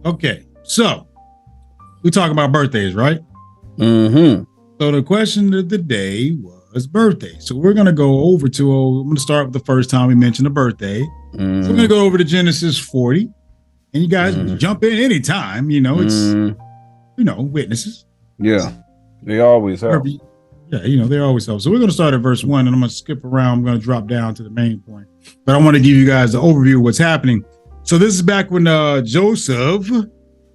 Okay, so we talk about birthdays, right? Mm-hmm. So the question of the day was birthday. So we're going to go over to, I'm going to start with the first time we mentioned a birthday. Mm-hmm. So we're going to go over to Genesis 40. And you guys jump in anytime, it's, witnesses. Yeah, they always help. Yeah, they always help. So we're going to start at verse 1, and I'm going to skip around. I'm going to drop down to the main point. But I want to give you guys the overview of what's happening. So this is back when Joseph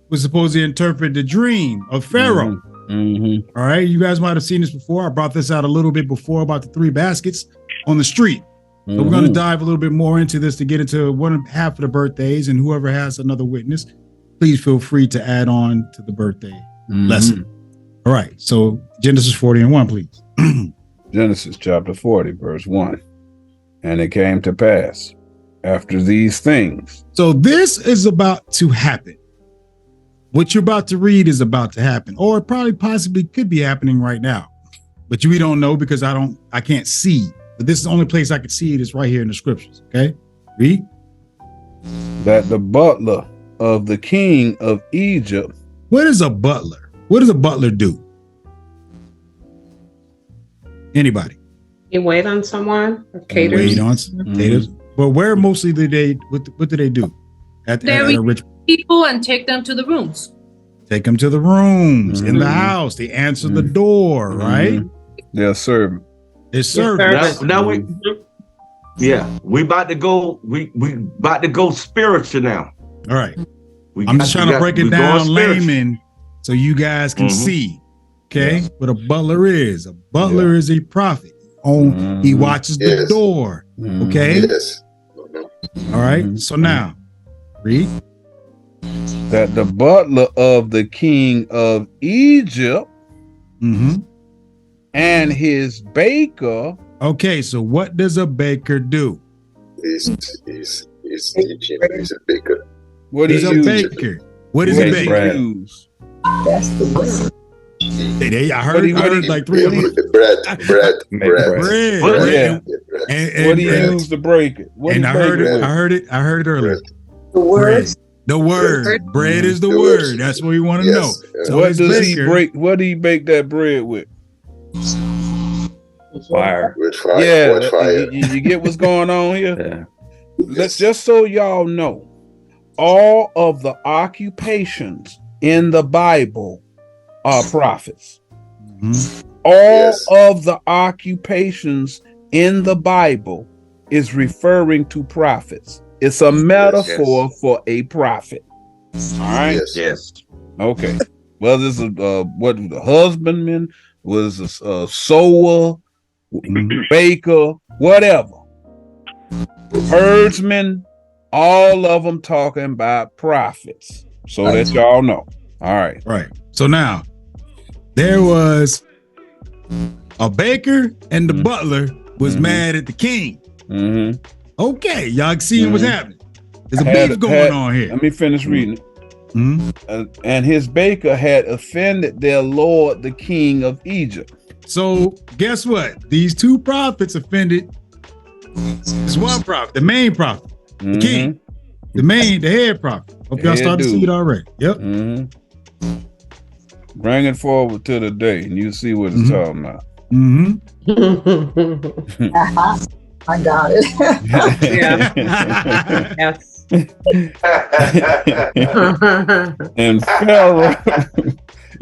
was supposed to interpret the dream of Pharaoh. Mm-hmm. All right, you guys might have seen this before. I brought this out a little bit before about the 3 baskets on the street. So we're going to dive a little bit more into this to get into one half of the birthdays, and whoever has another witness, please feel free to add on to the birthday lesson. All right, so Genesis 40 and 1, please. Genesis chapter 40, verse 1. And it came to pass after these things. So this is about to happen. What you're about to read is about to happen, or it probably possibly could be happening right now, but we don't know because I can't see. But this is the only place I can see it is right here in the scriptures. Okay, read. That the butler of the king of Egypt. What is a butler? What does a butler do? Anybody? You wait on someone or caters? Wait on caters. But where mostly do they? What do they do? At a rich people and take them to the rooms. Take them to the rooms in the house. They answer the door, right? They're serving. It's serving. Now we about to go. We about to go spiritual now. All right. I'm just trying to break it down layman so you guys can see. Okay, what a butler is. A butler is a prophet. He watches the door. Okay. Yes. All right. So now, read. That the butler of the king of Egypt and his baker. Okay, so what does a baker do? He's teaching. He's a baker. What is a baker? What is a baker? That's the word. I heard like 3 of them. Bread. And what do you use to break it? I heard it earlier. The word. The word. Bread is the word. That's what we want to know. So what does he break? What do you bake that bread with? Fire. With fire. Yeah. With fire. You get what's going on here? Let's just so y'all know, all of the occupations in the Bible are prophets. All of the occupations in the Bible is referring to prophets. It's a metaphor for a prophet. All right. Yes. Okay. Well, this is what the husbandman was, a sower, baker, whatever. Herdsman, all of them talking about prophets. So that y'all know. All right. Right. So now there was a baker and the butler was mad at the king. Okay, y'all seeing what's happening. There's a beef going on here. Let me finish reading it. And his baker had offended their lord, the king of Egypt. So guess what? These 2 prophets offended this one prophet, the main prophet, the king, the head prophet. Hope y'all started to see it already. Yep. Bring it forward to the day and you see what it's talking about. I got it. Yes.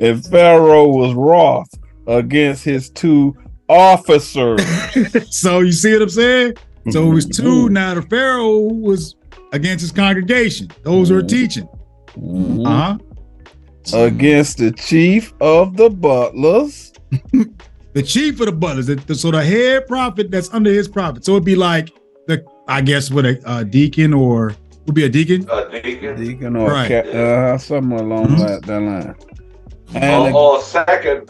And Pharaoh was wroth against his 2 officers. So you see what I'm saying? So it was 2. Now the Pharaoh was against his congregation. Those who are teaching. Against the chief of the butlers. The chief of the butlers. So the head prophet that's under his prophet. So it'd be like I guess what a deacon or would be a deacon. Deacon or something along that line. Or second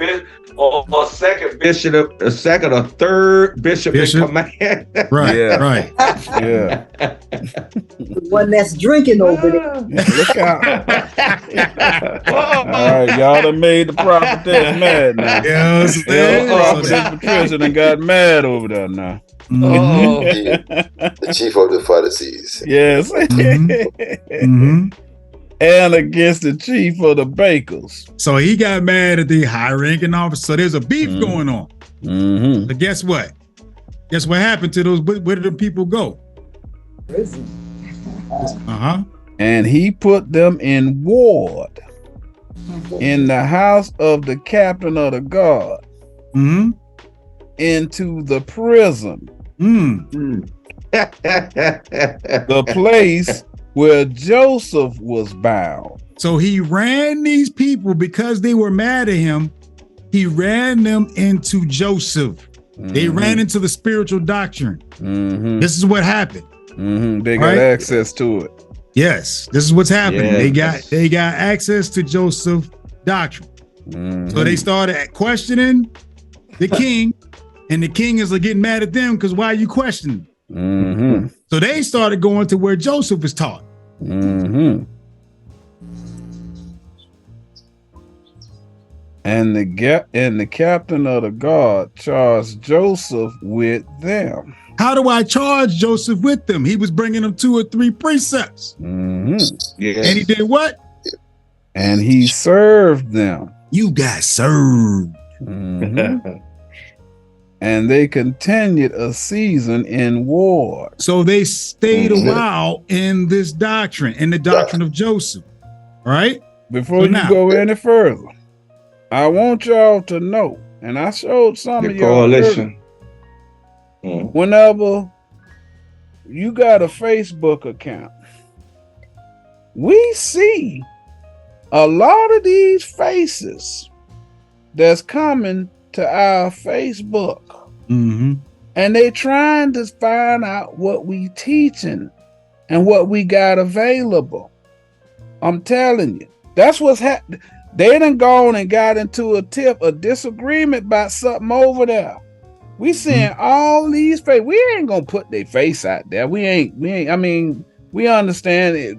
bishop, a second or third bishop in command. Right. Yeah. The one that's drinking over there. Look out. All right, y'all done made the prophetess mad now. The president got mad over there now. The chief of the Pharisees. Yes. and against the chief of the bakers. So he got mad at the high-ranking officer. So there's a beef going on. Mm-hmm. But guess what? Guess what happened to those? Where did the people go? Prison. And he put them in ward in the house of the captain of the guard, into the prison, the place where Joseph was bound. So he ran these people because they were mad at him. He ran them into Joseph. They ran into the spiritual doctrine. This is what happened. They got access to it. Yes, this is what's happening. Yes. They got access to Joseph's doctrine. So they started questioning the king, and the king is getting mad at them because why are you questioning? So they started going to where Joseph is taught. And the captain of the guard charged Joseph with them. How do I charge Joseph with them? He was bringing them 2 or 3 precepts. Yes. And he did what? And he served them. You got served. And they continued a season in war. So they stayed a while in this doctrine, in the doctrine of Joseph. All right? Before you go any further, I want y'all to know, and I showed some of y'all coalition. Whenever you got a Facebook account, we see a lot of these faces that's coming to our Facebook, and they trying to find out what we teaching and what we got available. I'm telling you, that's what's happening. They done gone and got into a disagreement about something over there. We seeing all these faces. We ain't gonna put their face out there. We ain't. I mean, we understand it.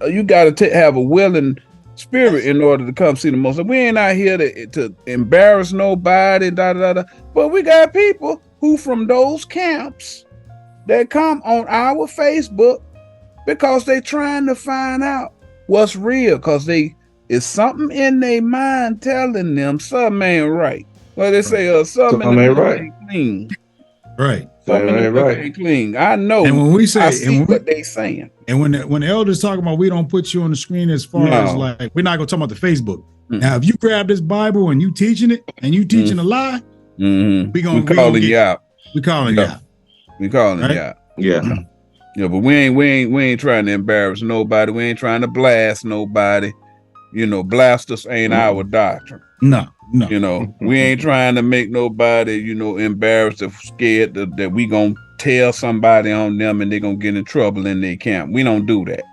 You got to have a willing spirit in order to come see the most. We ain't out here to embarrass nobody. But we got people who from those camps that come on our Facebook because they trying to find out what's real. Because it's something in their mind telling them something ain't right. Well, they say something ain't right. Clean. Right. Something ain't clean. I know. And when we say, I see what they saying. And when the elders talking about we don't put you on the screen as far as like we're not gonna talk about the Facebook. Now, if you grab this Bible and you teaching it and you teaching a lie, we calling you out. We calling you out. We calling you out. Yeah. Yeah, but we ain't trying to embarrass nobody. We ain't trying to blast nobody. You know, blasters ain't our doctrine. No. You know, we ain't trying to make nobody, embarrassed or scared that we gonna tell somebody on them and they gonna get in trouble in their camp. We don't do that.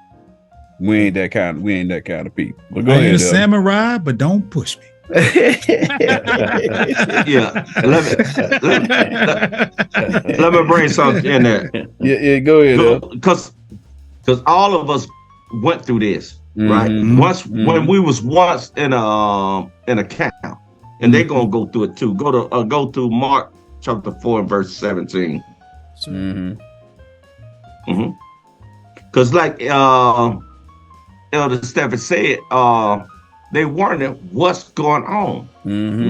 We ain't that kind of people. But go ahead. Ain't a samurai, but don't push me. Yeah. Let me bring something in there. Yeah, go ahead. Because all of us went through this. Right. When we was once in a camp, and they're gonna go through it too. Go to Mark chapter 4 and verse 17. Because like Elder Stephen said, they wonder what's going on.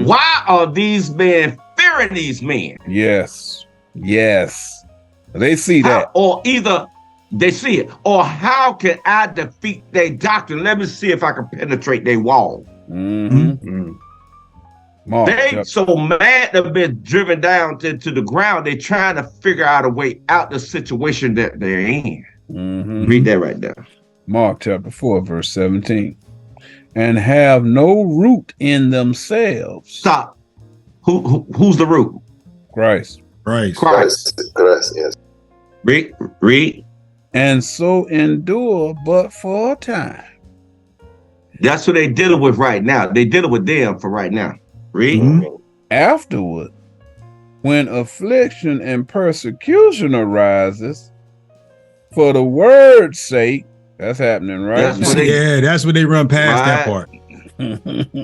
Why are these men fearing these men? Yes. They see that. Or either they see it, or how can I defeat their doctrine? Let me see if I can penetrate their wall. They so mad they've been driven down to the ground. They're trying to figure out a way out the situation that they're in. Read that right there. Mark chapter 4, verse 17. And have no root in themselves. Stop. Who's the root? Christ. Christ, yes. Read. And so endure but for a time. That's what they're dealing with right now. They're dealing with them for right now. Read. Afterward, when affliction and persecution arises for the word's sake, that's happening, right? That's what they run past that part.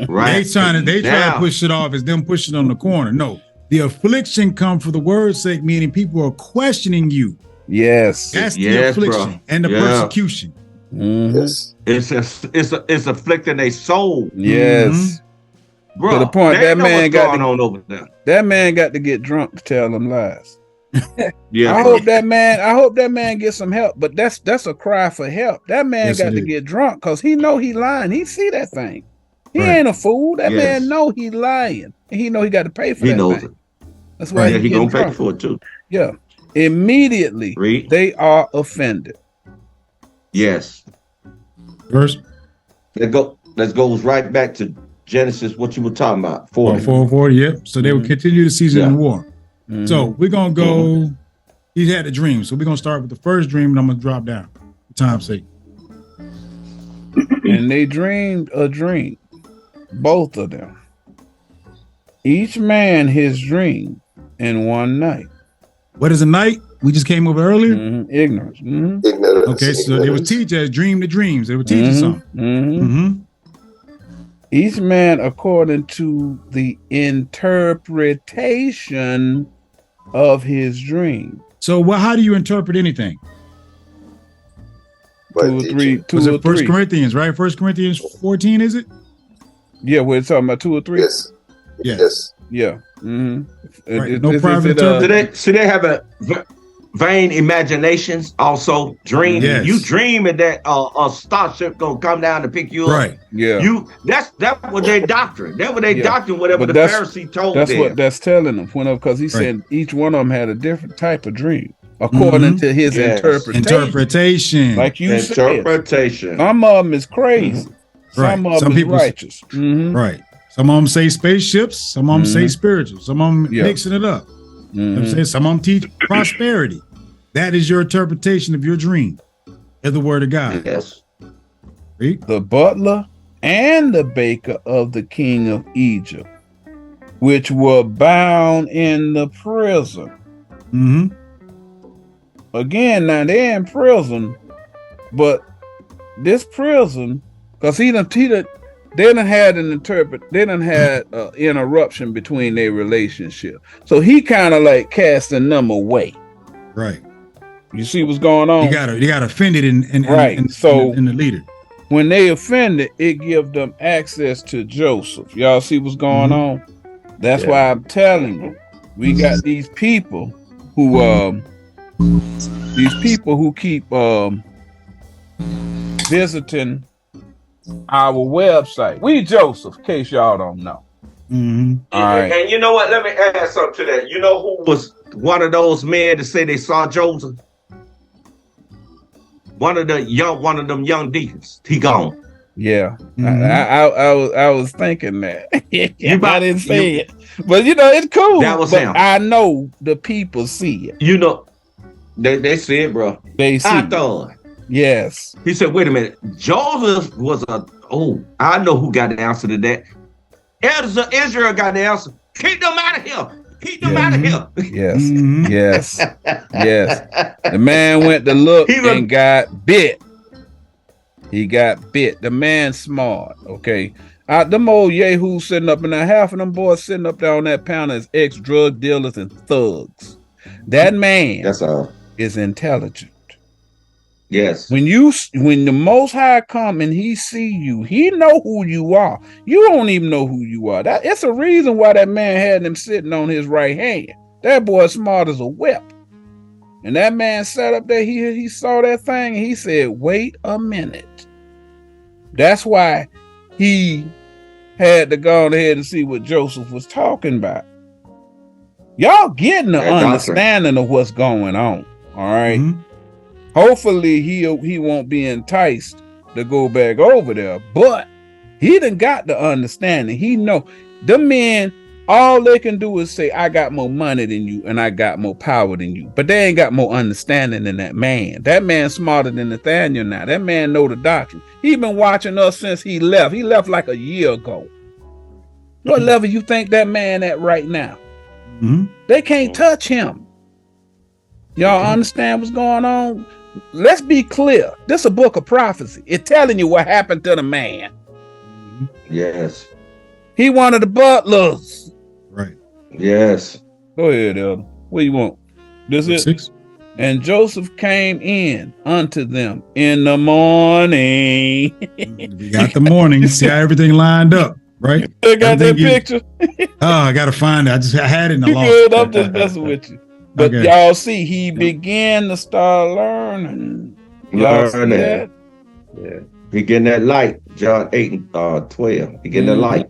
Right. They trying to push it off as them pushing on the corner. No, the affliction come for the word's sake, meaning people are questioning you. Yes. That's the affliction and the persecution. Yes. It's afflicting their soul. Yes. Bro, to the point they that know man what's got going to, on over there. that man got to get drunk to tell them lies. Yeah, I bro. hope that man gets some help, but that's a cry for help. That man got to get drunk because he know he lying. He see that thing. He ain't a fool. That man know he lying. And he know he got to pay for that knows thing. it. That's why he gonna drunk. pay for it too. Yeah. Immediately they are offended. Yes. Verse. Let's go right back to Genesis, what you were talking about. 40. 40, yep. So they will continue the season in war. So we're gonna go. He had a dream. So we're gonna start with the first dream, and I'm gonna drop down for time's sake. And they dreamed a dream, both of them. Each man his dream in one night. What is a night? We just came over earlier. Ignorance. Ignorance. Okay, so they would teach us dream to dreams. They would teach us something. Each man according to the interpretation of his dream. So how do you interpret anything? By 2 or 3. 2 Was or it First 3. Corinthians, right? 1 Corinthians 14, is it? Yeah, we're talking about 2 or 3. Yes. Yes. Yeah. Right. No private So they have a vain imaginations, also dream. Yes. You dreaming that a starship gonna come down to pick you up. Right. Yeah. That's what they doctrine. That what they doctrine, whatever But the Pharisee told that's them. what that's telling them. Because he said each one of them had a different type of dream according to his interpretation. Like you said. Some of them is crazy. Some of them is righteous. Right. Some of them say spaceships. Some of them say spiritual. Some of them mixing it up. You know what I'm saying? Some of them teach prosperity. That is your interpretation of your dream. Is the word of God. Yes. Read. The butler and the baker of the king of Egypt, which were bound in the prison. Again, now they're in prison, but this prison, because they done had an interruption between their relationship. So he kind of like casting them away. Right. You see what's going on? You got offended in the leader. When they offended, it give them access to Joseph. Y'all see what's going on? That's why I'm telling you, we got these people who keep visiting our website. We Joseph, in case y'all don't know. All right. And you know what? Let me add something to that. You know who was one of those men to say they saw Joseph? One of them young deacons. He gone. Yeah. I was thinking that. I didn't say it. But it's cool. That was him. I know the people see it. They see it, bro. They see it. Yes. He said, wait a minute. Joseph was I know who got the answer to that. Elders of Israel got the answer. Keep them out of here. Keep them out of here. Yes. Yes. Yes. The man went to look and got bit. He got bit. The man smart. Okay. Them old yahoos sitting up in there, half of them boys sitting up there on that panel is ex-drug dealers and thugs. That man is intelligent. Yes. When the Most High come and he see you, he know who you are. You don't even know who you are. It's a reason why that man had him sitting on his right hand. That boy smart as a whip. And that man sat up there, he saw that thing and he said, wait a minute. That's why he had to go ahead and see what Joseph was talking about. Y'all getting the understanding of what's going on. All right. Hopefully he won't be enticed to go back over there, but he done got the understanding. He know the men, all they can do is say, I got more money than you and I got more power than you, but they ain't got more understanding than that man. That man's smarter than Nathaniel now. That man know the doctrine. He been watching us since he left. He left like a year ago. What level you think that man at right now? They can't touch him. Y'all understand what's going on? Let's be clear. This is a book of prophecy. It's telling you what happened to the man. Yes. He one of the butlers. Right. Yes. Go ahead, Elder. What do you want? This is 6. And Joseph came in unto them in the morning. We got the morning. See how everything lined up, right? You got that picture? I gotta find it. I had it and I You lost good? it. I'm just messing with you. But Okay. y'all see, he began to start learning. Y'all see that? Yeah. He getting that light. John 8 and 12. He getting that light.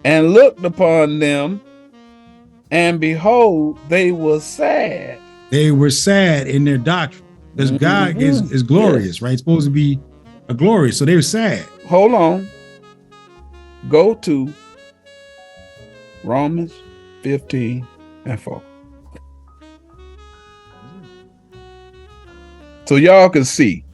And looked upon them, and behold, they were sad. They were sad in their doctrine. Because God is glorious, right? It's supposed to be a glorious. So they were sad. Hold on. Go to Romans 15 and 4. So y'all can see.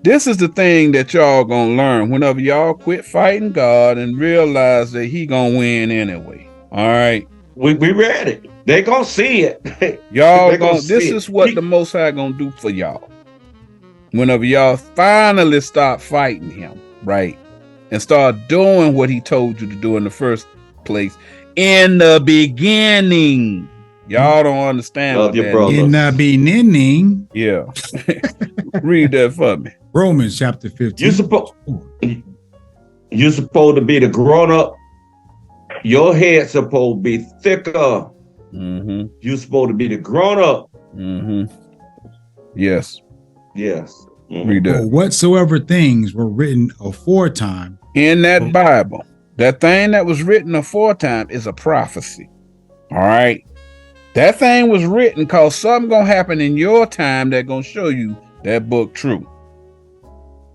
This is the thing that y'all gonna learn whenever y'all quit fighting God and realize that he gonna win anyway. All right. We read it. They gonna see it. Y'all gonna this is what the Most High gonna do for y'all. Whenever y'all finally stop fighting him, right? And start doing what he told you to do in the first place. In the beginning. Y'all don't understand Love your brother. In the beginning. Yeah. Read that for me. Romans chapter 15. You're supposed to be the grown up. Your head's supposed to be thicker. You're supposed to be the grown up. Yes. Yes. Read that. For whatsoever things were written aforetime. In that Bible, that thing that was written aforetime is a prophecy. All right. That thing was written because something gonna happen in your time that gonna show you that book true.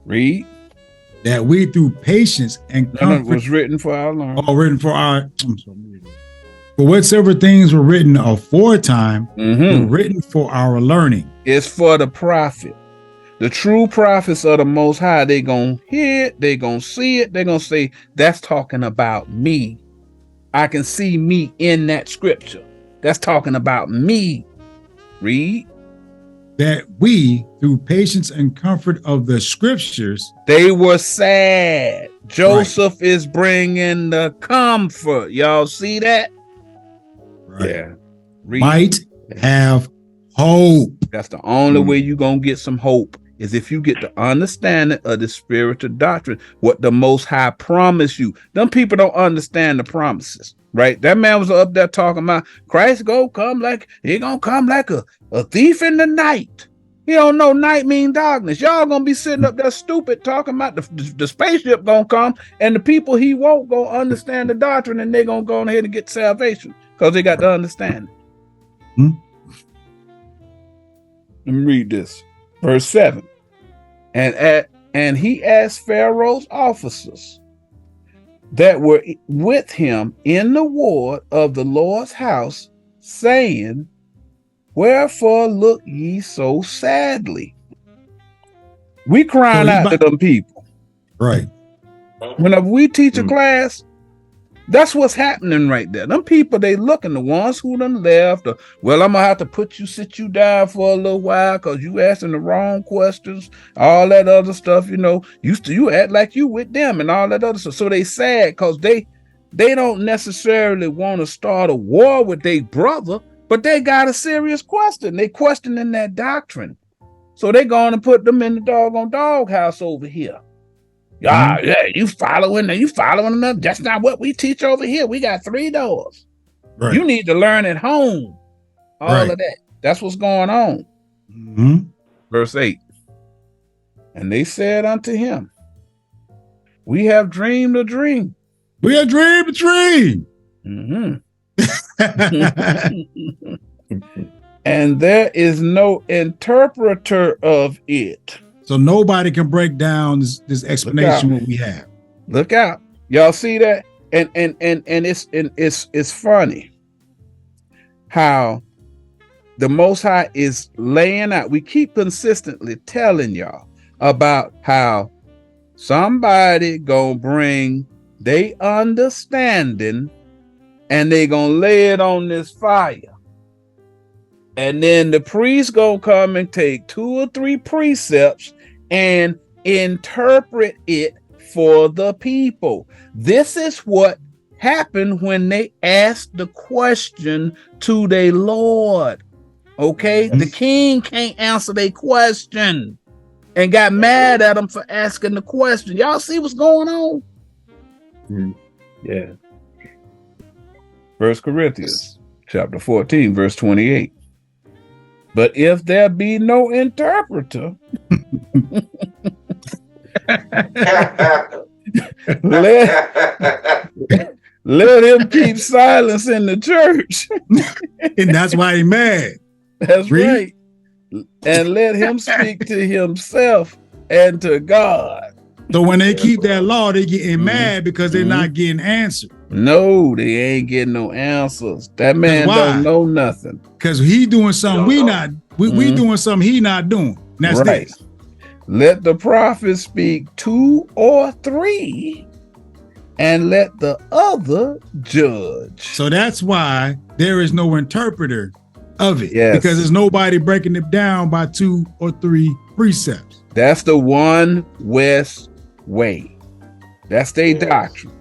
Read. That we through patience and comfort was written for our learning. Oh, written for our. I'm sorry. For whatsoever things were written aforetime, were written for our learning. It's for the prophet. The true prophets of the Most High, they gonna hear it, they gonna see it, they gonna say, that's talking about me. I can see me in that scripture. That's talking about me. Read. That we, through patience and comfort of the scriptures, they were sad. Joseph is bringing the comfort. Y'all see that? Right. Yeah. Read. Might have hope. That's the only way you're going to get some hope is if you get the understanding of the spiritual doctrine, what the Most High promised you. Them people don't understand the promises. Right, that man was up there talking about Christ gonna come like a thief in the night. He don't know night mean darkness. Y'all gonna be sitting up there stupid talking about the spaceship gonna come, and the people he won't go understand the doctrine, and they gonna go ahead and get salvation because they got the understanding. Let me read this, verse 7. And he asked Pharaoh's officers that were with him in the ward of the Lord's house, saying, wherefore look ye so sadly? We crying out to them people. Right. Whenever we teach a class, that's what's happening right there. Them people, they looking, the ones who done left, or, well, I'm gonna have to sit you down for a little while because you asking the wrong questions, all that other stuff, you act like you with them and all that other stuff. So they sad because they don't necessarily want to start a war with their brother, but they got a serious question. They questioning that doctrine. So they going to put them in the doggone doghouse over here. Yeah, you following them. That's not what we teach over here. We got 3 doors. Right. You need to learn at home. All of that. That's what's going on. Verse 8. And they said unto him, we have dreamed a dream. We have dreamed a dream. And there is no interpreter of it. So nobody can break down this explanation what we have. Look out. Y'all see that? And it's funny how the Most High is laying out. We keep consistently telling y'all about how somebody gonna bring they understanding and they gonna lay it on this fire. And then the priest gonna come and take 2 or 3 precepts and interpret it for the people. This is what happened when they asked the question to their Lord. Okay, the king can't answer their question, and got mad at him for asking the question. Y'all see what's going on? Yeah. 1 Corinthians chapter 14, verse 28. But if there be no interpreter, let him keep silence in the church. And that's why he mad. That's right. And let him speak to himself and to God. So when they keep that law, they getting mad because they're not getting answered. No, they ain't getting no answers. That man don't know nothing. Because he doing something we doing something he not doing. And that's right. this. Let the prophet speak 2 or 3, and let the other judge. So that's why there is no interpreter of it. Yes. Because there's nobody breaking it down by 2 or 3 precepts. That's the one West way. That's their doctrine.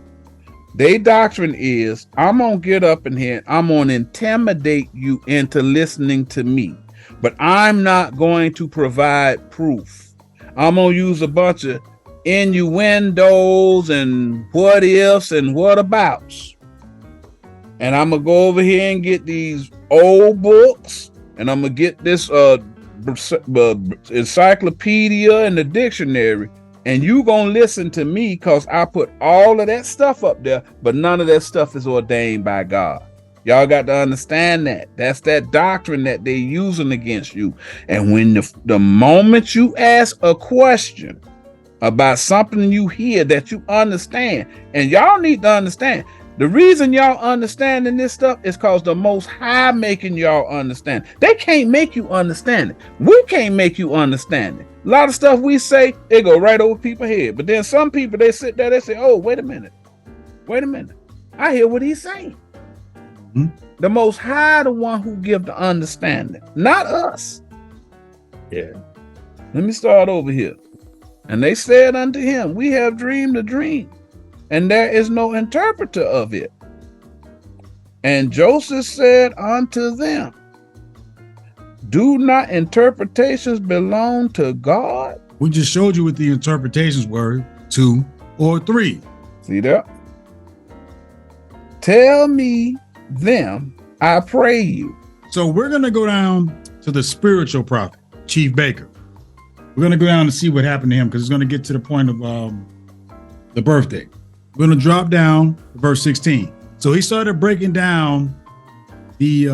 Their doctrine is, I'm going to get up in here, I'm going to intimidate you into listening to me, but I'm not going to provide proof. I'm going to use a bunch of innuendos and what ifs and what abouts. And I'm going to go over here and get these old books, and I'm going to get this encyclopedia and the dictionary, and you gonna listen to me because I put all of that stuff up there, but none of that stuff is ordained by God. Y'all got to understand that. That's that doctrine that they're using against you. And when the moment you ask a question about something you hear that you understand, and y'all need to understand, the reason y'all understanding this stuff is because the Most High making y'all understand. They can't make you understand it. We can't make you understand it. A lot of stuff we say, it go right over people's head. But then some people, they sit there, they say, oh, wait a minute. I hear what he's saying. The Most High, the one who give the understanding, not us. Yeah. Let me start over here. And they said unto him, we have dreamed a dream, and there is no interpreter of it. And Joseph said unto them, do not interpretations belong to God? We just showed you what the interpretations were, 2 or 3. See that? Tell me them, I pray you. So we're going to go down to the spiritual prophet, Chief Baker. We're going to go down and see what happened to him, because it's going to get to the point of the birthday. We're going to drop down to verse 16. So he started breaking down the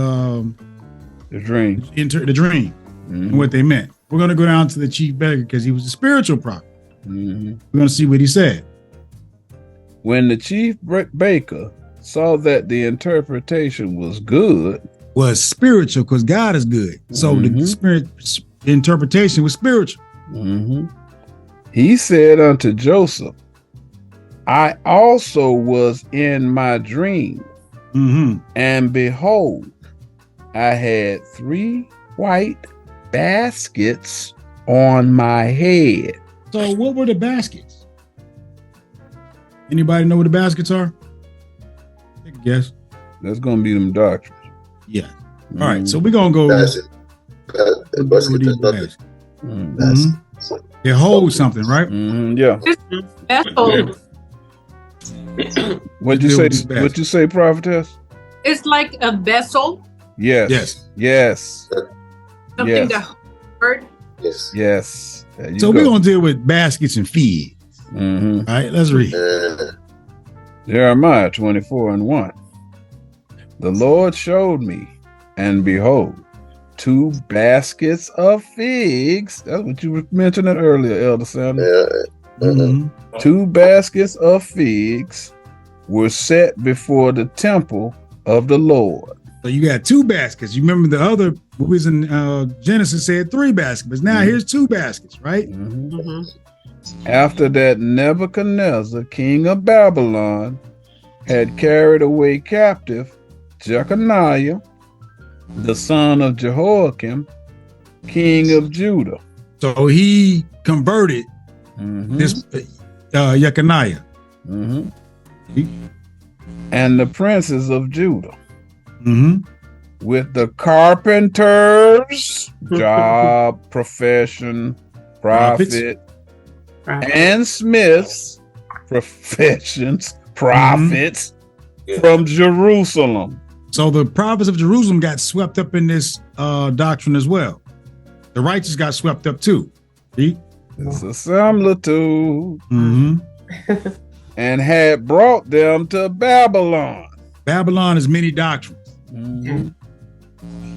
dream, and what they meant. We're going to go down to the Chief Baker because he was a spiritual prophet. We're going to see what he said. When the Chief Baker saw that the interpretation was good, was spiritual, because God is good. So the interpretation was spiritual. He said unto Joseph, I also was in my dream, and behold, I had 3 white baskets on my head. So what were the baskets? Anybody know what the baskets are? Take a guess. That's going to be them doctrines. Yeah. All right. So we're going to go. They hold something, right? Yeah. What'd you say, prophetess? It's like a vessel. Yes. Something that hurt. Yes. So we're going to deal with baskets and feeds. All right, let's read. Jeremiah 24:1. The Lord showed me, and behold, 2 baskets of figs. That's what you were mentioning earlier, Elder Sanders. 2 baskets of figs were set before the temple of the Lord. So you got 2 baskets. You remember the other movies in Genesis said 3 baskets, but now here's 2 baskets, right? After that, Nebuchadnezzar, king of Babylon, had carried away captive Jeconiah, the son of Jehoiakim, king of Judah. So he converted this Jeconiah. And the princes of Judah. with the carpenter's job, profession, prophet, and smith's professions, prophets from Jerusalem. So the prophets of Jerusalem got swept up in this doctrine as well. The righteous got swept up too. See? It's a similitude. Mm-hmm. And had brought them to Babylon. Babylon is many doctrines. Mm-hmm.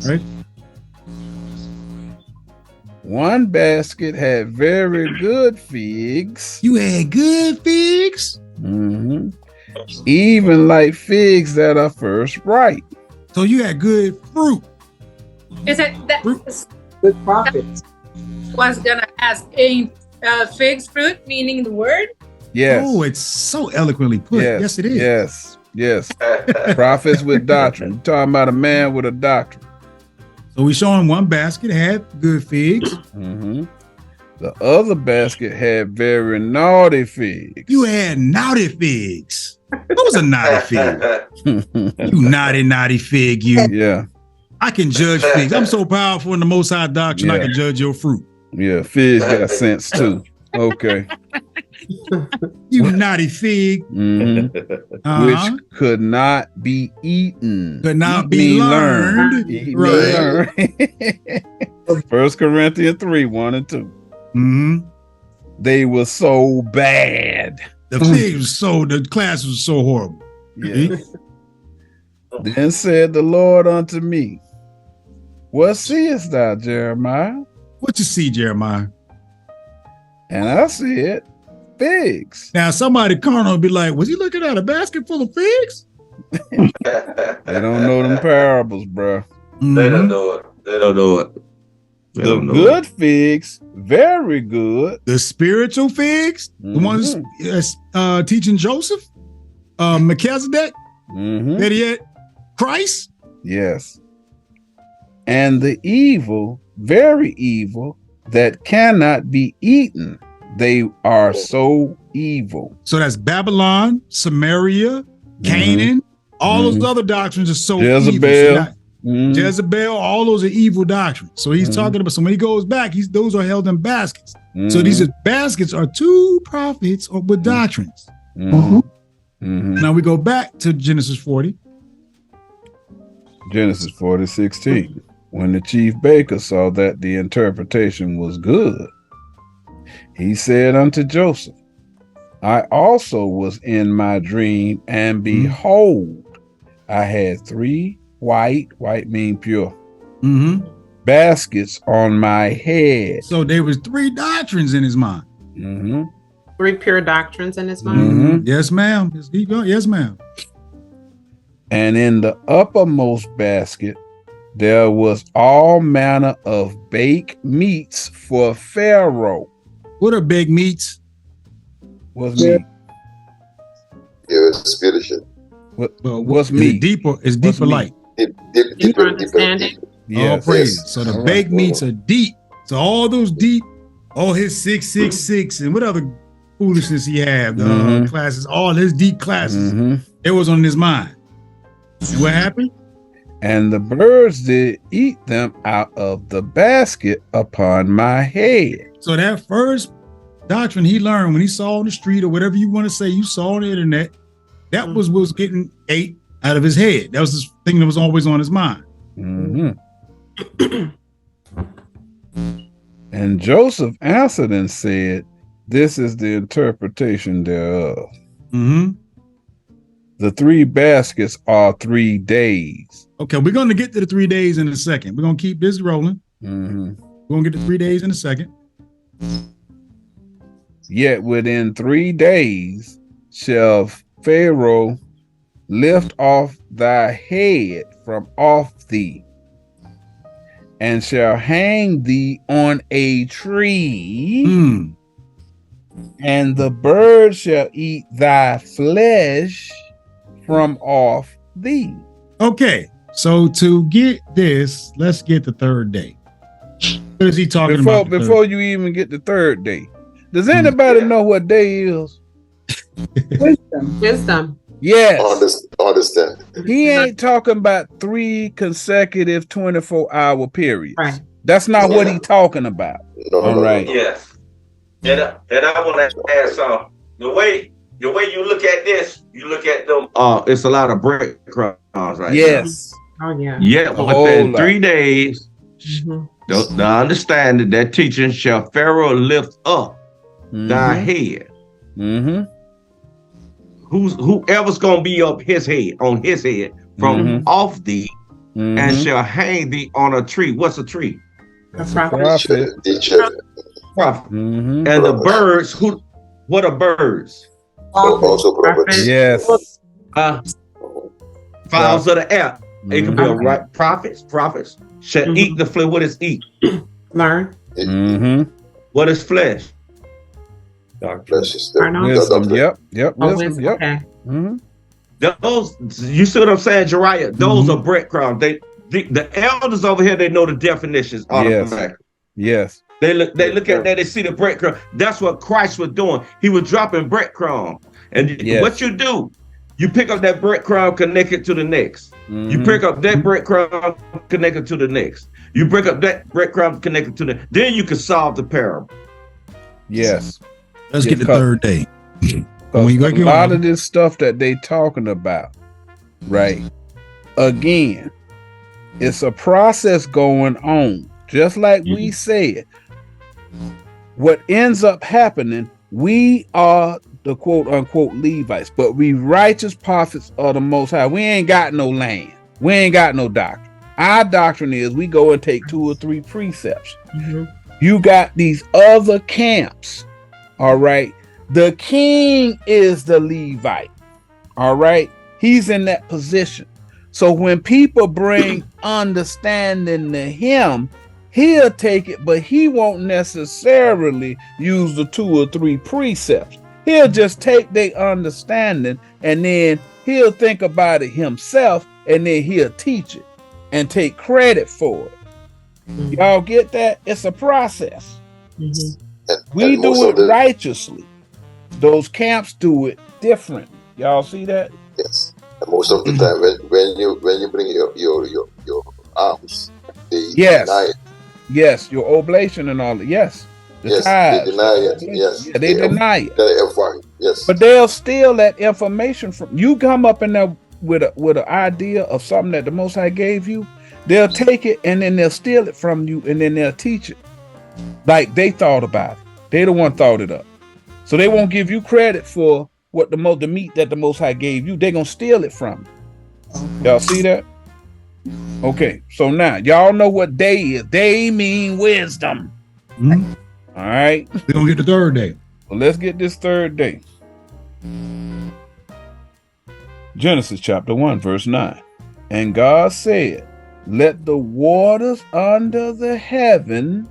Right? One basket had very good figs. You had good figs? Mm-hmm. Even like figs that are first ripe. So you had good fruit. Is it that Good prophets. was gonna ask a fig's fruit, meaning the word? Yes. Oh, it's so eloquently put. Yes, it is. Yes. Prophets with doctrine. You're talking about a man with a doctrine. So we showing one basket had good figs. Mm-hmm. The other basket had very naughty figs. You had naughty figs. What was a naughty fig? You naughty fig, you. Yeah. I can judge figs. I'm so powerful in the Most High doctrine, I can judge your fruit. Yeah, figs got sense too. Okay. You naughty fig. Mm-hmm. Which could not be eaten. Could not be learned. Right. 1 Corinthians 3, 1 and 2. Mm-hmm. They were so bad. The figs was the class was so horrible. Yeah. Then said the Lord unto me, what seest thou, Jeremiah? What you see, Jeremiah? And I said, figs. Now somebody carnal would be like, was he looking at a basket full of figs? They don't know them parables, bro. Mm-hmm. They don't know it. They don't know it. The good figs, very good. The spiritual figs, the ones teaching Joseph, Melchizedek, better yet, Christ. Yes. And the evil, very evil, that cannot be eaten. They are so evil. So that's Babylon, Samaria, Canaan, all those other doctrines are so Jezebel. evil. So Jezebel, all those are evil doctrines. So he's talking about, so when he goes back, those are held in baskets. So these baskets are two prophets with doctrines. Now we go back to Genesis 40. Genesis 40:16. When the chief baker saw that the interpretation was good, he said unto Joseph, I also was in my dream, and behold, I had 3 white mean pure, baskets on my head. So there was 3 doctrines in his mind. 3 pure doctrines in his mind. Yes, ma'am. Yes, ma'am. And in the uppermost basket, there was all manner of baked meats for Pharaoh. What are baked meats? What's meat? Yeah, it's spiritual. What's meat? It's deeper light. Deeper understanding. All praise. So the baked meats are deep. So all those deep, his 666 and what other foolishness he had, classes, all his deep classes, it was on his mind. And what happened? And the birds did eat them out of the basket upon my head. So that first doctrine he learned when he saw on the street or whatever you want to say, you saw on the internet, that was getting ate out of his head. That was the thing that was always on his mind. And Joseph answered and said, this is the interpretation thereof. The 3 baskets are 3 days. Okay, we're going to get to the 3 days in a second. We're going to keep this rolling. We're going to get to 3 days in a second. Yet within 3 days shall Pharaoh lift off thy head from off thee, and shall hang thee on a tree, and the birds shall eat thy flesh from off thee. Okay, so to get this, let's get the 3rd day. What is he talking about? Before you even get the 3rd day, does anybody know what day is? Wisdom. Yes. Understand. He ain't talking about 3 consecutive 24-hour periods. Right. That's not what he's talking about. No, All right. Yes. And I want to add something. The way you look at this, you look at them. It's a lot of breadcrumbs right Yes. Oh yeah. now. Yeah, within 3 days, the understanding that teaching shall Pharaoh lift up thy head. Whoever's gonna be up on his head from off thee, and shall hang thee on a tree. What's a tree? A prophet. Prophet. And the birds, what are birds? Also prophets. Yes. Fowls of the air. It can be a right prophets shall eat the flesh. What is eat? Learn. What is flesh? Flesh is Wisdom. Yep. Wisdom. Yep. Okay. Those, you see what I'm saying, Jariah? Those are breadcrumbs. The elders over here, they know the definitions automatically. Yes. They look at that, they see the breadcrumb. That's what Christ was doing. He was dropping breadcrumbs. And what you do, you pick up that breadcrumb, connect it to the next. You pick up that breadcrumb, connect it to the next. You pick up that breadcrumb, connect it to the, then you can solve the parable. Yes. Let's get the third day. A lot of this stuff that they talking about, right? Again, it's a process going on. Just like we said, what ends up happening, we are the quote unquote Levites, but we righteous prophets of the Most High. We ain't got no land. We ain't got no doctrine. Our doctrine is we go and take 2 or 3 precepts. You got these other camps. All right. The king is the Levite. All right. He's in that position. So when people bring understanding to him, he'll take it, but he won't necessarily use the 2 or 3 precepts. He'll just take their understanding and then he'll think about it himself and then he'll teach it and take credit for it. Y'all get that? It's a process. We do it righteously. Those camps do it different. Y'all see that? Yes. And most of the time, when you bring your arms, they deny it. Yes, your oblation and all that. Yes. Yes, they deny it. Yes. Yeah, they deny it. Yes. But they'll steal that information from you. Come up in there with an idea of something that the Most High gave you. They'll take it and then they'll steal it from you and then they'll teach it like they thought about it. They the one thought it up. So they won't give you credit for what the meat that the Most High gave you. They're gonna steal it from you. Y'all see that? Okay, so now y'all know what day is. Day mean wisdom. All right. We're gonna get the third day. Well, let's get this third day. Genesis chapter 1, verse 9. And God said, let the waters under the heaven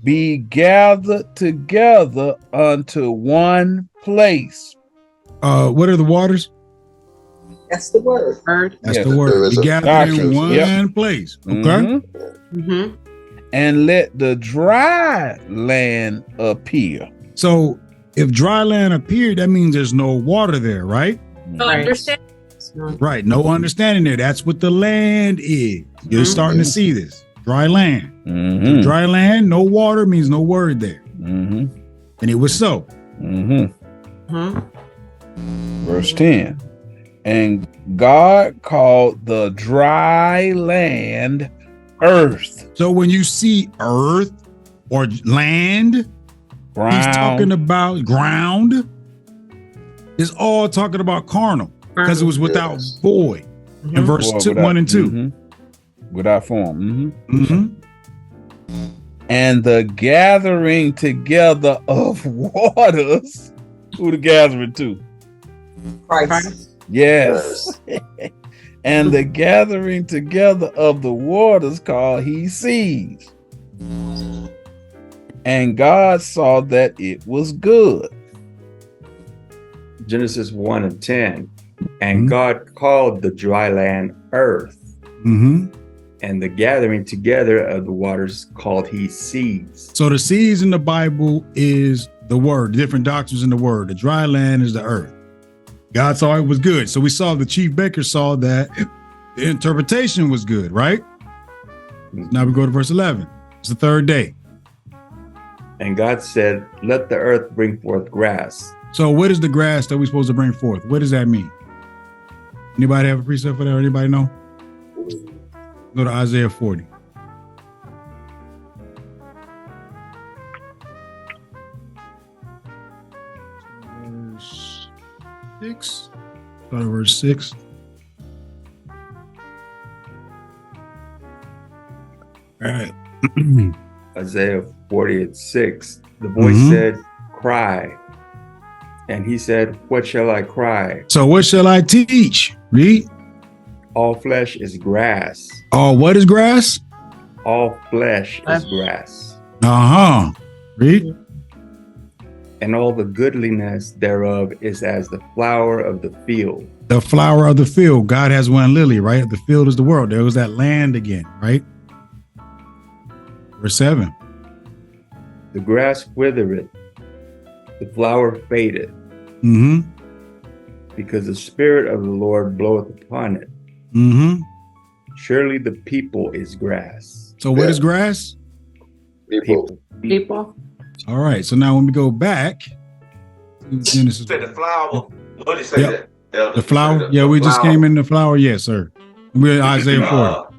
be gathered together unto one place. What are the waters? That's the word. That's the word. Be gathered in one place. Okay. And let the dry land appear. So if dry land appeared, that means there's no water there, right? No understand. Right. No understanding there. That's what the land is. You're starting to see this. Dry land. Dry land, no water means no word there. And it was so. Verse 10. And God called the dry land earth. So when you see earth or land, he's talking about ground. It's all talking about carnal because it was without void in verse 1 and 2. Without form. And the gathering together of waters. Who the gathering to? Christ. Yes. And the gathering together of the waters called he seas. And God saw that it was good. Genesis 1 and 10. And God called the dry land earth. And the gathering together of the waters called he seas. So the seas in the Bible is the word, the different doctrines in the word. The dry land is the earth. God saw it was good. So we saw the chief baker saw that the interpretation was good, right? Now we go to verse 11. It's the third day. And God said, let the earth bring forth grass. So what is the grass that we're supposed to bring forth? What does that mean? Anybody have a precept for that? Or anybody know? Go to Isaiah 40. Verse 6. Go to verse 6. All right. Isaiah 40:6. The voice said, cry. And he said, what shall I cry? So what shall I teach? Read. All flesh is grass. All what is grass? All flesh is grass. Uh-huh. Read. And all the goodliness thereof is as the flower of the field. The flower of the field. God has one lily, right? The field is the world. There was that land again, right? Verse 7. The grass withereth, the flower fadeth, because the Spirit of the Lord bloweth upon it. Surely the people is grass. So what is grass? People. All right. So now when we go back to Genesis. Say the flower. What did you say? Yep. That? The flower? Yeah, we just came in the flower. Yes, sir. We're in Isaiah 40.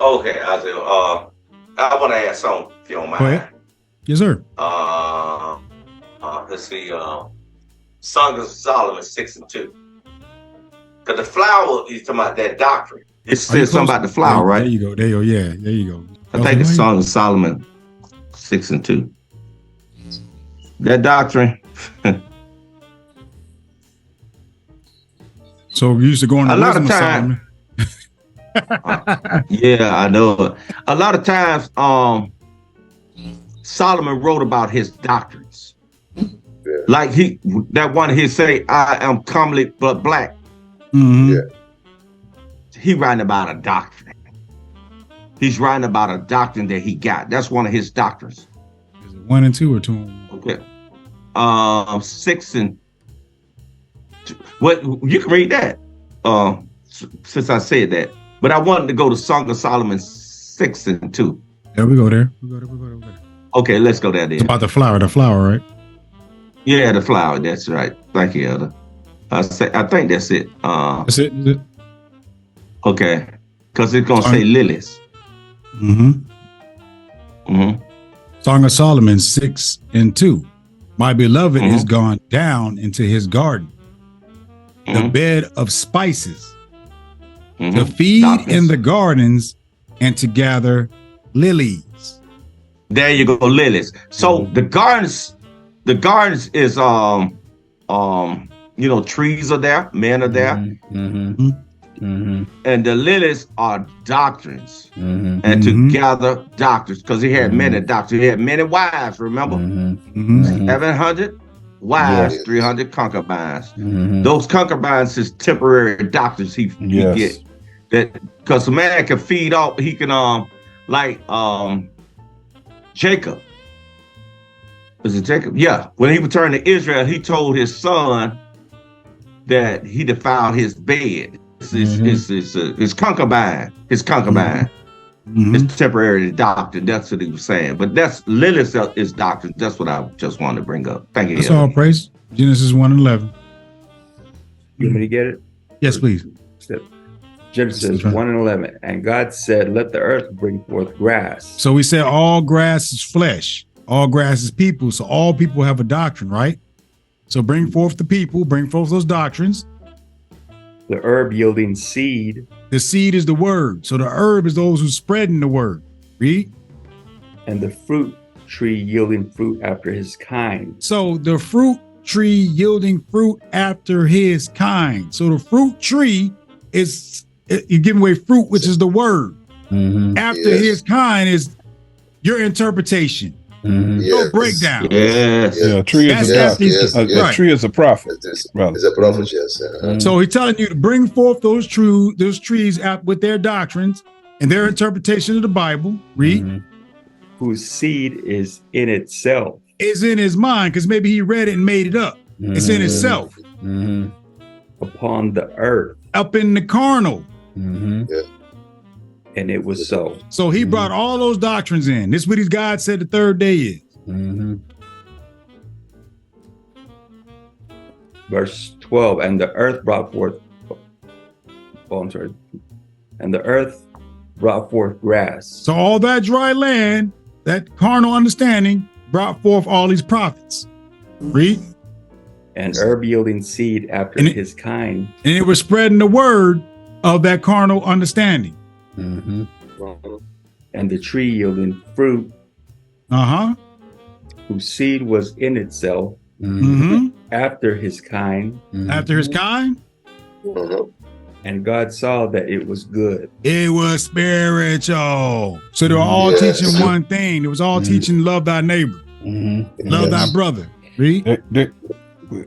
Okay, Isaiah. I want to add something, if you don't mind. Go ahead. Yes, sir. Let's see. Song of Solomon 6:2. Because the flower is talking about that doctrine. It says something about the flower, right? There you go. There you go. Yeah, there you go. I think it's Song of Solomon 6:2. That doctrine. So we used to go on a lot of times. Yeah, I know. A lot of times, Solomon wrote about his doctrines. Like that one he say, I am comely but black. He writing about a doctrine. He's writing about a doctrine that he got. That's one of his doctrines. Is it 1 and 2 or 2? Okay. 6 and 2. What you can read that. Since I said that. But I wanted to go to Song of Solomon 6 and 2. Yeah, we go there. We go there. Okay, let's go there then. It's about the flower, right? Yeah, the flower. That's right. Thank you, Elder. I think that's it. That's it? Is it? Okay. Because it's going to say lilies. Song of Solomon 6 and 2. My beloved is gone down into his garden, the bed of spices, to feed in the gardens and to gather lilies. There you go, lilies. So the gardens is trees are there, men are there. And the lilies are doctrines, and to gather doctrines, because he had many doctrines. He had many wives, remember? 700 wives, 300 concubines. Those concubines is temporary doctrines he get. That because a man can feed off, he can Jacob. Was it Jacob? Yeah. When he returned to Israel, he told his son that he defiled his bed. His concubine. His temporary doctrine. That's what he was saying. But that's lilies is doctrine. That's what I just wanted to bring up. Thank you. That's all praise. Genesis 1 and 11. You want me to get it? Yes, please. Genesis 1 and 11. And God said, let the earth bring forth grass. So we said all grass is flesh. All grass is people. So all people have a doctrine, right? So bring forth the people, bring forth those doctrines. The herb yielding seed. The seed is the word. So the herb is those who spreading the word. Read. And the fruit tree yielding fruit after his kind. So the fruit tree yielding fruit after his kind. So the fruit tree is, you're giving away fruit, which is the word. After his kind is your interpretation. Your breakdown. Yeah, tree is a prophet. A tree is a prophet. It's a prophet, yes. So he's telling you to bring forth those trees out with their doctrines and their interpretation of the Bible. Read. Whose seed is in itself. Is in his mind, because maybe he read it and made it up. It's in itself. upon the earth. Up in the carnal. And it was so. So he brought all those doctrines in. This is what God said the third day is. Verse 12, and the earth brought forth, and the earth brought forth grass. So all that dry land, that carnal understanding, brought forth all these prophets. Read. And herb yielding seed after his kind. And it was spreading the word of that carnal understanding. And the tree yielding fruit, whose seed was in itself, after his kind. After his kind. And God saw that it was good. It was spiritual. So they were all teaching one thing. It was all teaching love thy neighbor. Love thy brother. Read.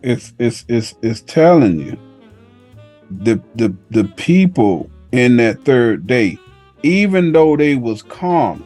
It's telling you the people in that third day, even though they was calm,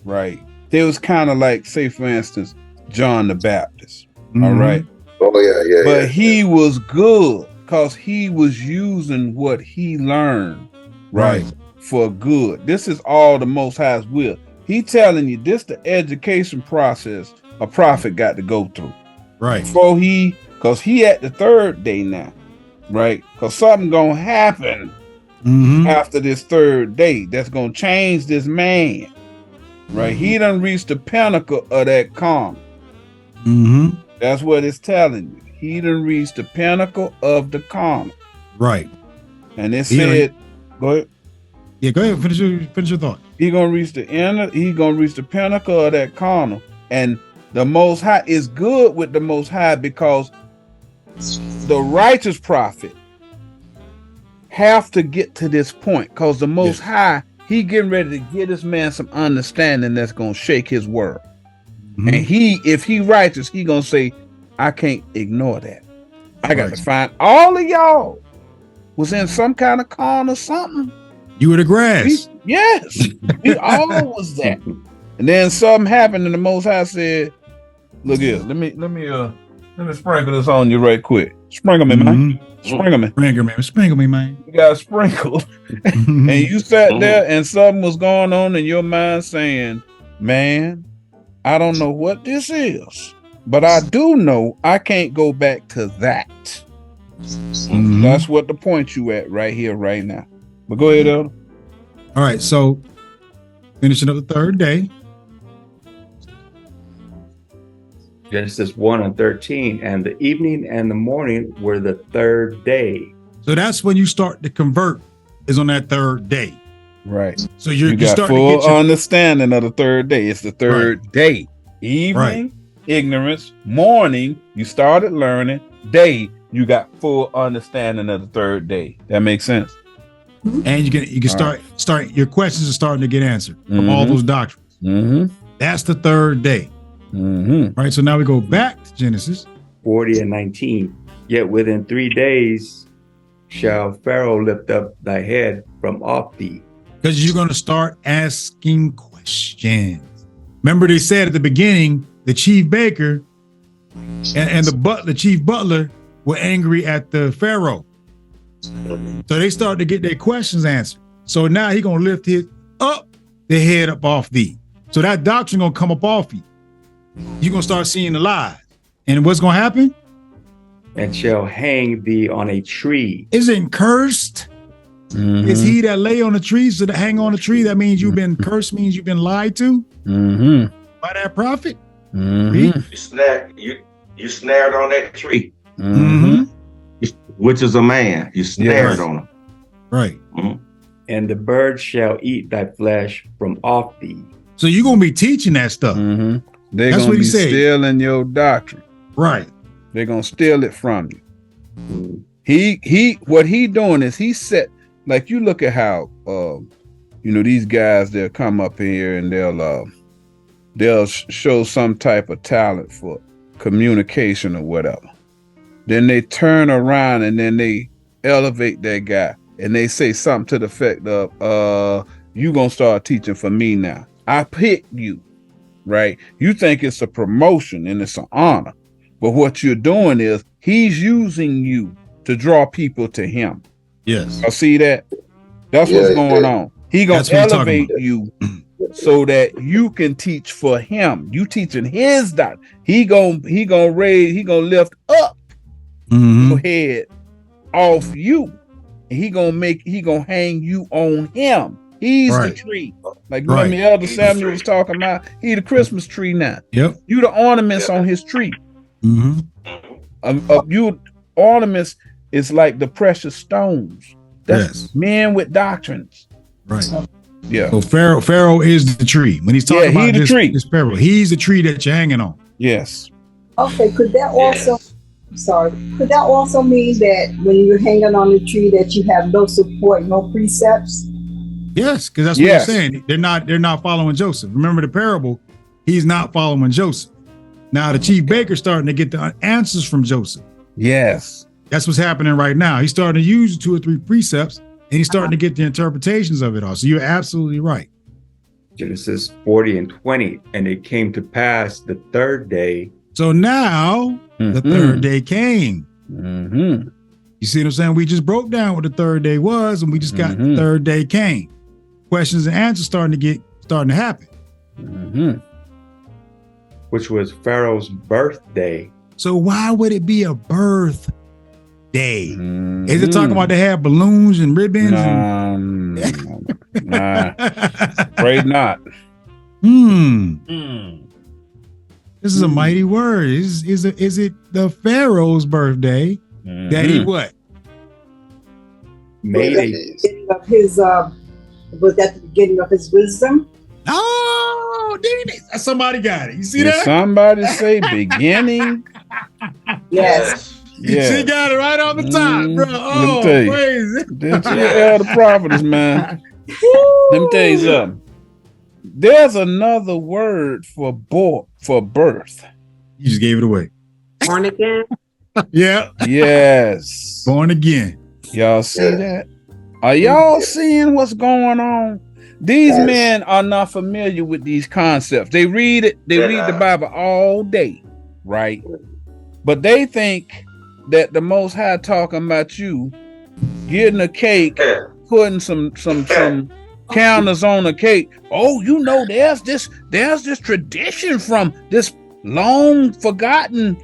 right? They was kind of like, say for instance, John the Baptist. All right. Oh yeah. But he was good because he was using what he learned, right, for good. This is all the Most High's will. He telling you this the education process a prophet got to go through. Right. Before because he at the third day now, right? Because something gonna happen after this third day that's gonna change this man, right? He done reached the pinnacle of that calm. That's what it's telling you. He done reached the pinnacle of the calm. Right. And it said, go ahead. Yeah, go ahead. Finish your thought. He gonna reach the end. He gonna reach the pinnacle of that carnal, and the Most High is good with the Most High because the righteous prophet have to get to this point because the Most High, he getting ready to get this man some understanding that's gonna shake his world. And if he righteous, he gonna say, I can't ignore that. I got to find all of y'all was in some kind of con or something. You were the grass. We all was that. And then something happened and the Most High said, look here, let me sprinkle this on you right quick. Sprinkle me, man. Sprinkle me, man. You got sprinkled. And you sat there and something was going on in your mind saying, man, I don't know what this is, but I do know I can't go back to that. That's what the point you at right here, right now. But go ahead, Elder. All right, so finishing up the third day. Genesis 1:13, and the evening and the morning were the third day. So that's when you start to convert, is on that third day. Right. So you got full understanding of the third day. It's the third day. Evening, ignorance. Morning, you started learning. Day, you got full understanding of the third day. That makes sense. And you can start your questions are starting to get answered from all those doctrines. That's the third day. Right. So now we go back to Genesis 40:19. Yet within 3 days shall Pharaoh lift up thy head from off thee. Because you're going to start asking questions. Remember, they said at the beginning, the chief baker and the chief butler were angry at the Pharaoh. So they started to get their questions answered. So now he's going to lift the head up off thee. So that doctrine going to come up off you. You're going to start seeing the lies. And what's going to happen? And shall hang thee on a tree. Isn't cursed? Is he that lay on the tree, so to hang on a tree, that means you've been cursed, means you've been lied to by that prophet. You snared on that tree, which is a man. You snared on him. Right. And the birds shall eat thy flesh from off thee. So you're going to be teaching that stuff. They're going to be stealing your doctrine. Right. They're going to steal it from you. What he doing is he set, like you look at how, these guys, they'll come up here and they'll show some type of talent for communication or whatever. Then they turn around and then they elevate that guy and they say something to the effect of, you gonna start teaching for me now. I picked you, right? You think it's a promotion and it's an honor. But what you're doing is he's using you to draw people to him. Yes. I see that. That's what's going on. He gonna elevate you so that you can teach for him. You teaching his doctrine. He gonna lift up your head off you. And he gonna hang you on him. He's the tree. Like remember Elder Samuel was talking about, he the Christmas tree now. Yep. You the ornaments on his tree. You ornaments is like the precious stones. That's men with doctrines. Right. Yeah. So Pharaoh is the tree. When he's talking about this Pharaoh, he's the tree that you're hanging on. Yes. Okay, could that also could that also mean that when you're hanging on the tree that you have no support, no precepts? Yes, because that's what you're saying. They're not following Joseph. Remember the parable, he's not following Joseph. Now the chief baker's starting to get the answers from Joseph. Yes. That's what's happening right now. He's starting to use 2 or 3 precepts, and he's starting to get the interpretations of it all. So you're absolutely right. Genesis 40:20, and it came to pass the 3rd day. So now the 3rd day came. You see what I'm saying? We just broke down what the 3rd day was, and we just got the 3rd day came. Questions and answers starting to happen. Which was Pharaoh's birthday. So why would it be a birthday? Is it talking about they have balloons and ribbons? Nah. Afraid not. This is a mighty word. Is it the Pharaoh's birthday that he what? Was that the beginning of his wisdom? Oh, somebody got it. You see that? Somebody say beginning. Yes. Yeah. She got it right on the top, bro. Oh, crazy. The prophetess, man. Let me tell you something. There's another word for birth. You just gave it away. Born again. Yeah. Yes. Born again. Y'all see that? Are y'all seeing what's going on? These men are not familiar with these concepts. They read it. They read the Bible all day, right? But they think that the Most High talking about you getting a cake, putting some counters on a cake. Oh, you know, there's this tradition from this long forgotten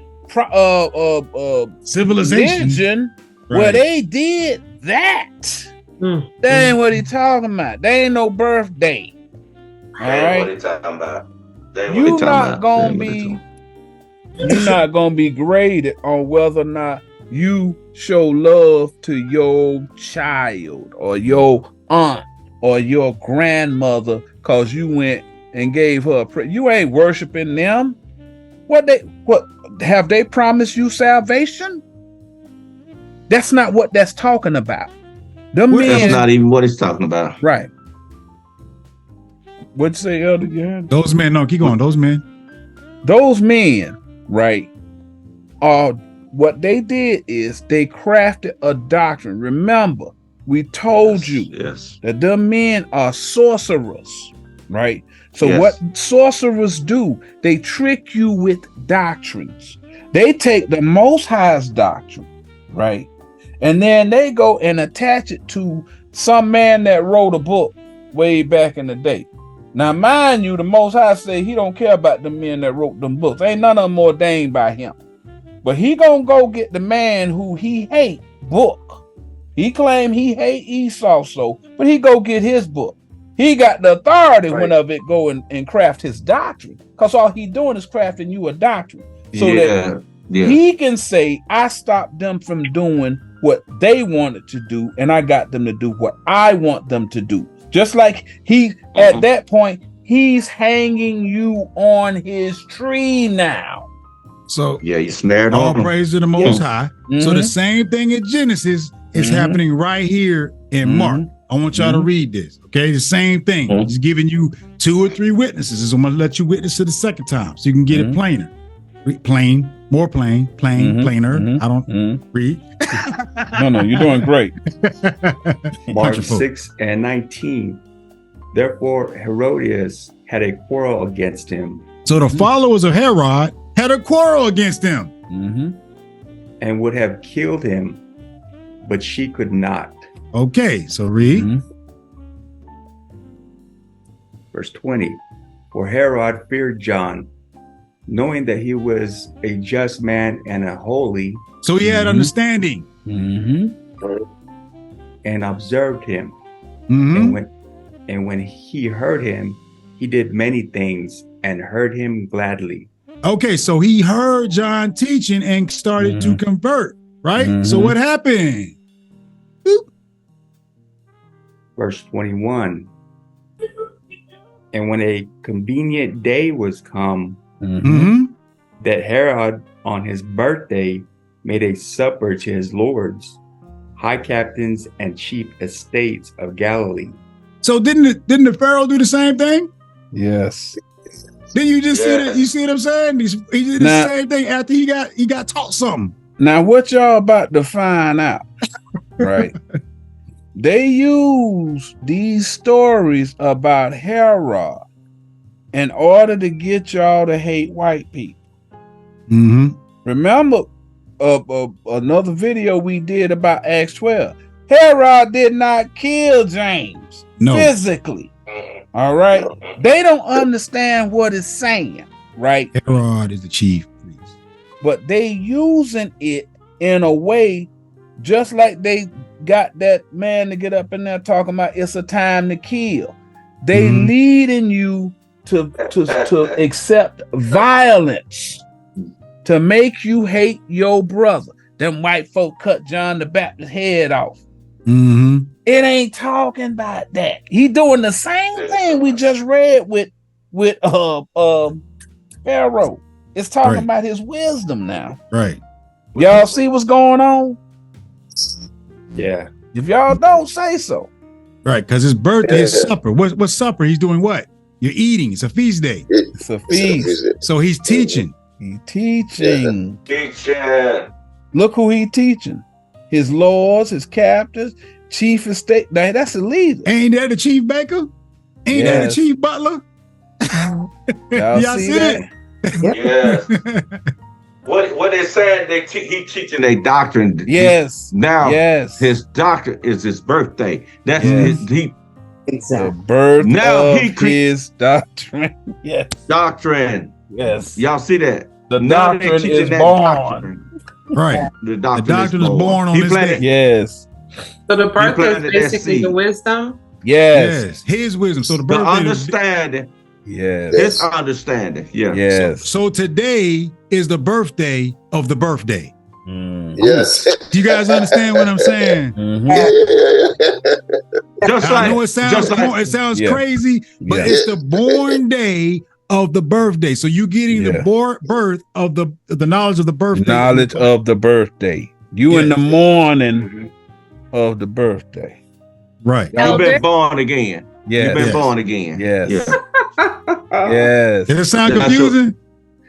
civilization where they did that. That ain't what he talking about. They ain't no birthday. All right. What he talking about? You're not gonna be graded on whether or not you show love to your child or your aunt or your grandmother because you went and gave her you ain't worshiping them. What have they promised you salvation? That's not what that's talking about. That's not even what he's talking about. Right. What'd you say, Elder? Yeah. Those men, no, keep going. Those men, right, what they did is they crafted a doctrine. Remember, we told you that the men are sorcerers, right? So what sorcerers do, they trick you with doctrines. They take the Most High's doctrine, right? And then they go and attach it to some man that wrote a book way back in the day. Now, mind you, the Most High say he don't care about the men that wrote them books. Ain't none of them ordained by him. But he gonna go get the man who he hate book. He claim he hate Esau but he go get his book. He got the authority whenever it go and craft his doctrine. Because all he doing is crafting you a doctrine. So that he can say, I stopped them from doing what they wanted to do, and I got them to do what I want them to do. Just like at that point, he's hanging you on his tree now. So you snared all on praise to the Most High. So the same thing in Genesis is happening right here in Mark. I want y'all to read this, okay? The same thing. He's giving you 2 or 3 witnesses. I'm gonna let you witness it the second time so you can get it plainer. More plain, plainer. I don't read. No, you're doing great. Mark 6:19. Therefore, Herodias had a quarrel against him. So the followers of Herod had a quarrel against him. And would have killed him, but she could not. Okay, so read. Verse 20. For Herod feared John, knowing that he was a just man and a holy. So he had understanding. And observed him. And when he heard him, he did many things and heard him gladly. Okay, so he heard John teaching and started to convert, right? So what happened? Boop. Verse 21. And when a convenient day was come, that Herod on his birthday made a supper to his lords, high captains and chief estates of Galilee. So didn't the Pharaoh do the same thing? Yes. Then you just see that, you see what I'm saying? He did the same thing after he got taught something. Now what y'all about to find out, right? They use these stories about Herod in order to get y'all to hate white people. Remember another video we did about Acts 12. Herod did not kill James physically. All right. They don't understand what it's saying, right? Herod is the chief priest. But they using it in a way just like they got that man to get up in there talking about it's a time to kill. They leading you to accept violence, to make you hate your brother. Them white folk cut John the Baptist's head off. It ain't talking about that. He doing the same thing we just read with Pharaoh. It's talking about his wisdom now. Right. Y'all see what's going on? Yeah. If y'all don't, say so. Right, because his birthday is supper. What's supper? He's doing what? You're eating. It's a feast day. It's a feast. So he's teaching. He's teaching. Teaching. Look who he teaching. His lords, his captains, chief of state. Now, that's the leader. Ain't that the chief baker? Ain't that the chief butler? Y'all see that? Yes. What they said, he teaching a doctrine. Yes. Now his doctrine is his birthday. That's the birth of his doctrine. Yes. Doctrine. Yes. Y'all see that? The doctrine is born. Right. The doctrine is born on this day. Yes. So the birthday is basically the wisdom. Yes. His wisdom. So the The birthday understanding. Yes. His understanding. Yeah. Yes. So today is the birthday of the birthday. Yes. Do you guys understand what I'm saying? Just I know it sounds crazy, but it's the born day of the birthday. So you getting the birth of the knowledge of the birthday. Knowledge of the birthday. You in the morning of the birthday. Right. You've been born again. Yes. You've been born again. Yes. Yes. Yes. Does it sound confusing?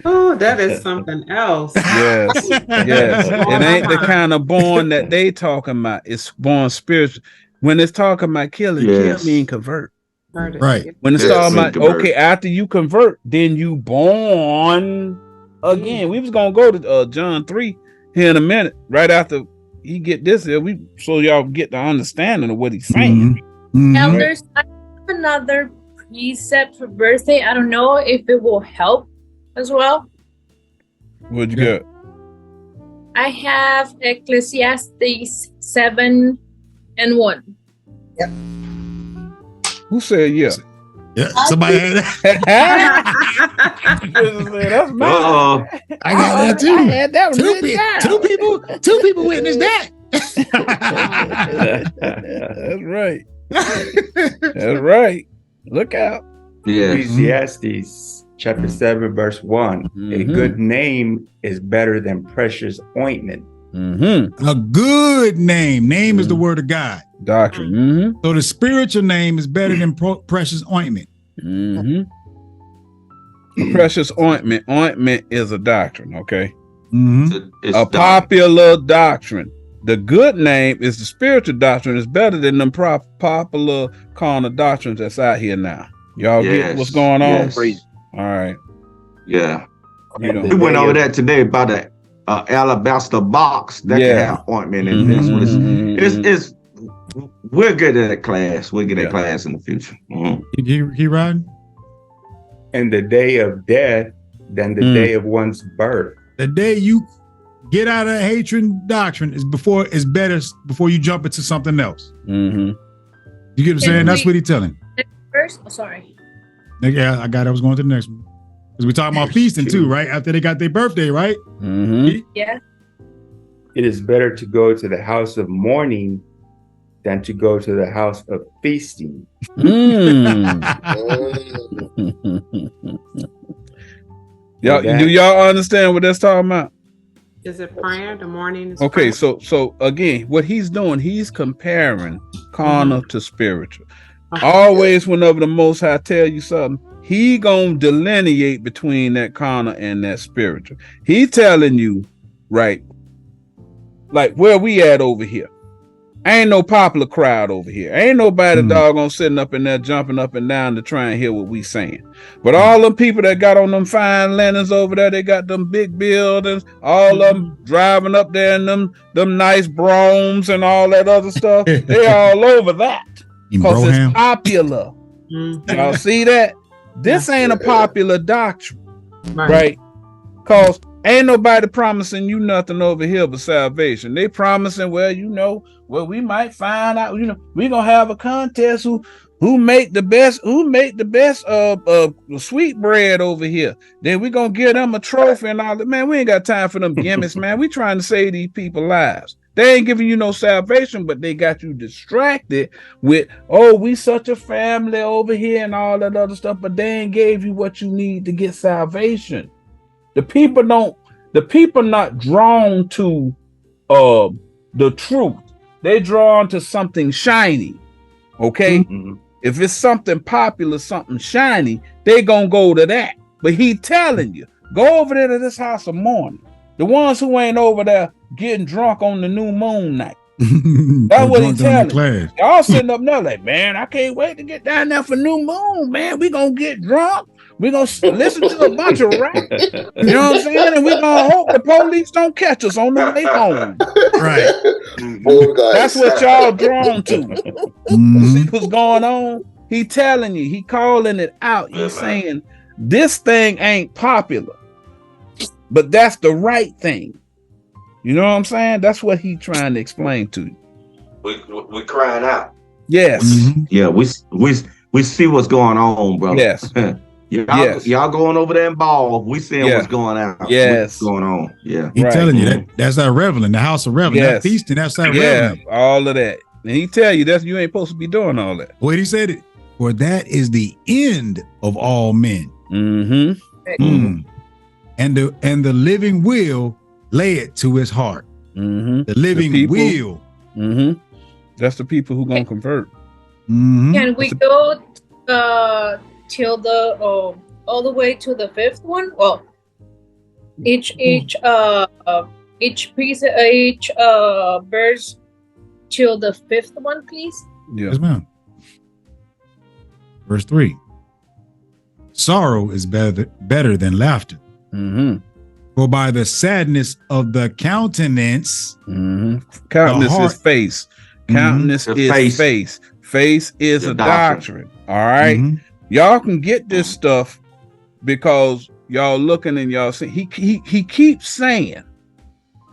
Oh, that is something else. Yes. Yes. It ain't the kind of born that they talking about. It's born spiritual. When it's talking about killing, kill mean convert. Right. When it's talking about after you convert, then you born again. We was gonna go to John 3 here in a minute, right after he get this here. So y'all get the understanding of what he's saying. Elders, I have another precept for birthday. I don't know if it will help as well. What'd you get? I have Ecclesiastes 7:1. Yep. Who said yeah? Yeah, somebody had that. That's mine. I got that too. I had that one. Two people witnessed that. That's right. That's right. Look out. Yeah. Ecclesiastes chapter 7 verse 1. A good name is better than precious ointment. A good name. Name is the word of God. Doctrine. So the spiritual name is better than precious ointment. Precious ointment. Ointment is a doctrine, okay? It's a popular doctrine. The good name is the spiritual doctrine. It's better than them popular carnal doctrines that's out here now. Y'all get what's going on? Yes. All right. Yeah. You know, we went over that today about alabaster box that can have ointment in this. It's we'll get that class. We'll get that class in the future. He riding? And the day of death than the day of one's birth. The day you get out of hatred doctrine is better before you jump into something else. You get what I'm saying? That's what he's telling. First, sorry. Yeah, I got it. I was going to the next one. Because we're talking about feasting too, right? After they got their birthday, right? Yeah. It is better to go to the house of mourning than to go to the house of feasting. Y'all, do y'all understand what that's talking about? Is it prayer? The morning is okay. prayer? So again, what he's doing, he's comparing carnal to spiritual. Always, whenever the Most High tell you something, he gonna delineate between that carnal and that spiritual. He telling you, right, like where we at over here. Ain't no popular crowd over here. Ain't nobody doggone sitting up in there jumping up and down to try and hear what we saying. But all them people that got on them fine linens over there, they got them big buildings, all of them driving up there in them nice broms and all that other stuff. They all over that because it's popular. Y'all see that? This ain't a popular doctrine, right? Because ain't nobody promising you nothing over here but salvation. They promising, well, we might find out, we're gonna have a contest who make the best sweet bread over here. Then we're gonna give them a trophy and all that. Man, we ain't got time for them gimmicks, man. We trying to save these people lives. They ain't giving you no salvation, but they got you distracted with, we such a family over here and all that other stuff, but they ain't gave you what you need to get salvation. The people not drawn to the truth. They drawn to something shiny. Okay? If it's something popular, something shiny, they gonna go to that. But he telling you, go over there to this house of mourning. The ones who ain't over there getting drunk on the new moon night. That's what he's telling you. Y'all sitting up there like, man, I can't wait to get down there for new moon, man. We gonna get drunk. We gonna listen to a bunch of rap. You know what I'm saying? And we gonna hope the police don't catch us on the way home. Right. That's what y'all drawn to. See what's going on? He telling you, he calling it out. He's saying this thing ain't popular, but that's the right thing. You know what I'm saying? That's what he trying to explain to you. We crying out. Yes. Yeah, we see what's going on, brother. Yes. Y'all going over there in ball. We seeing what's going on. What's going on. Yeah. He telling you that's that reveling, the house of reveling, that feasting, that's that reveling. All of that. And he tell you that you ain't supposed to be doing all that. Wait, he said it. For that is the end of all men. And the living will lay it to his heart. The living will. That's the people who gonna convert. Can we go till the all the way to the fifth one? Well, each verse till the fifth one, please. Yes, ma'am. Verse 3. Sorrow is better than laughter. For by the sadness of the countenance, countenance is face. Countenance is face. Face is a doctrine. All right. Y'all can get this stuff because y'all looking and y'all see. He keeps saying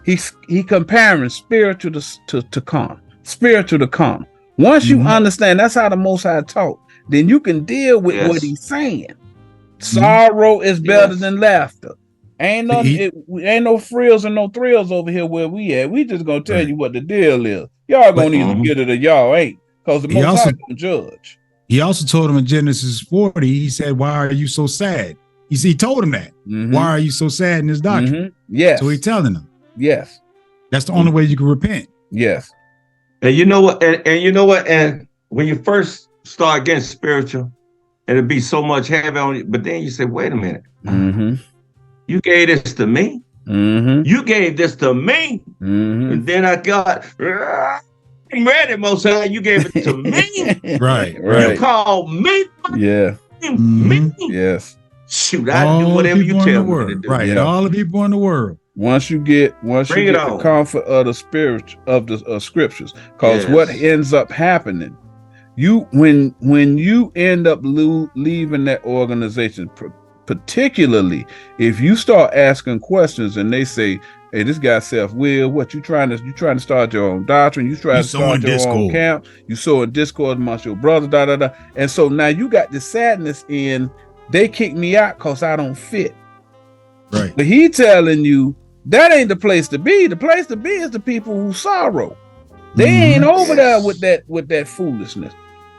he comparing spiritual to carnal. Spiritual to carnal. Once you understand, that's how the Most High taught. Then you can deal with what he's saying. Sorrow is better than laughter. Ain't no frills and no thrills over here where we at. We just gonna tell you what the deal is. Y'all gonna either get it or y'all ain't, because the Most High gonna judge. He also told him in Genesis 40, he said, why are you so sad? He told him that. Why are you so sad in this doctrine? Yes. So he's telling them. Yes. That's the only way you can repent. Yes. And you know what? And you know what? And when you first start getting spiritual, it'll be so much heavy on you. But then you say, wait a minute. You gave this to me. You gave this to me. And then I got I'm ready, Most High. You gave it to me. Right. You called me. Yeah. Me. Yes. Shoot, I do whatever you tell me to do. Right. All the people in the world. Once you get the comfort of the spirit of the scriptures, because what ends up happening, when you end up leaving that organization, particularly if you start asking questions and they say, "Hey, this guy's self-will. What you trying to start your own doctrine? You trying to start your own camp? You sowing discord amongst your brothers, da da da." And so now you got this sadness in. They kicked me out because I don't fit. Right. But he telling you that ain't the place to be. The place to be is the people who sorrow. They ain't over there with that foolishness.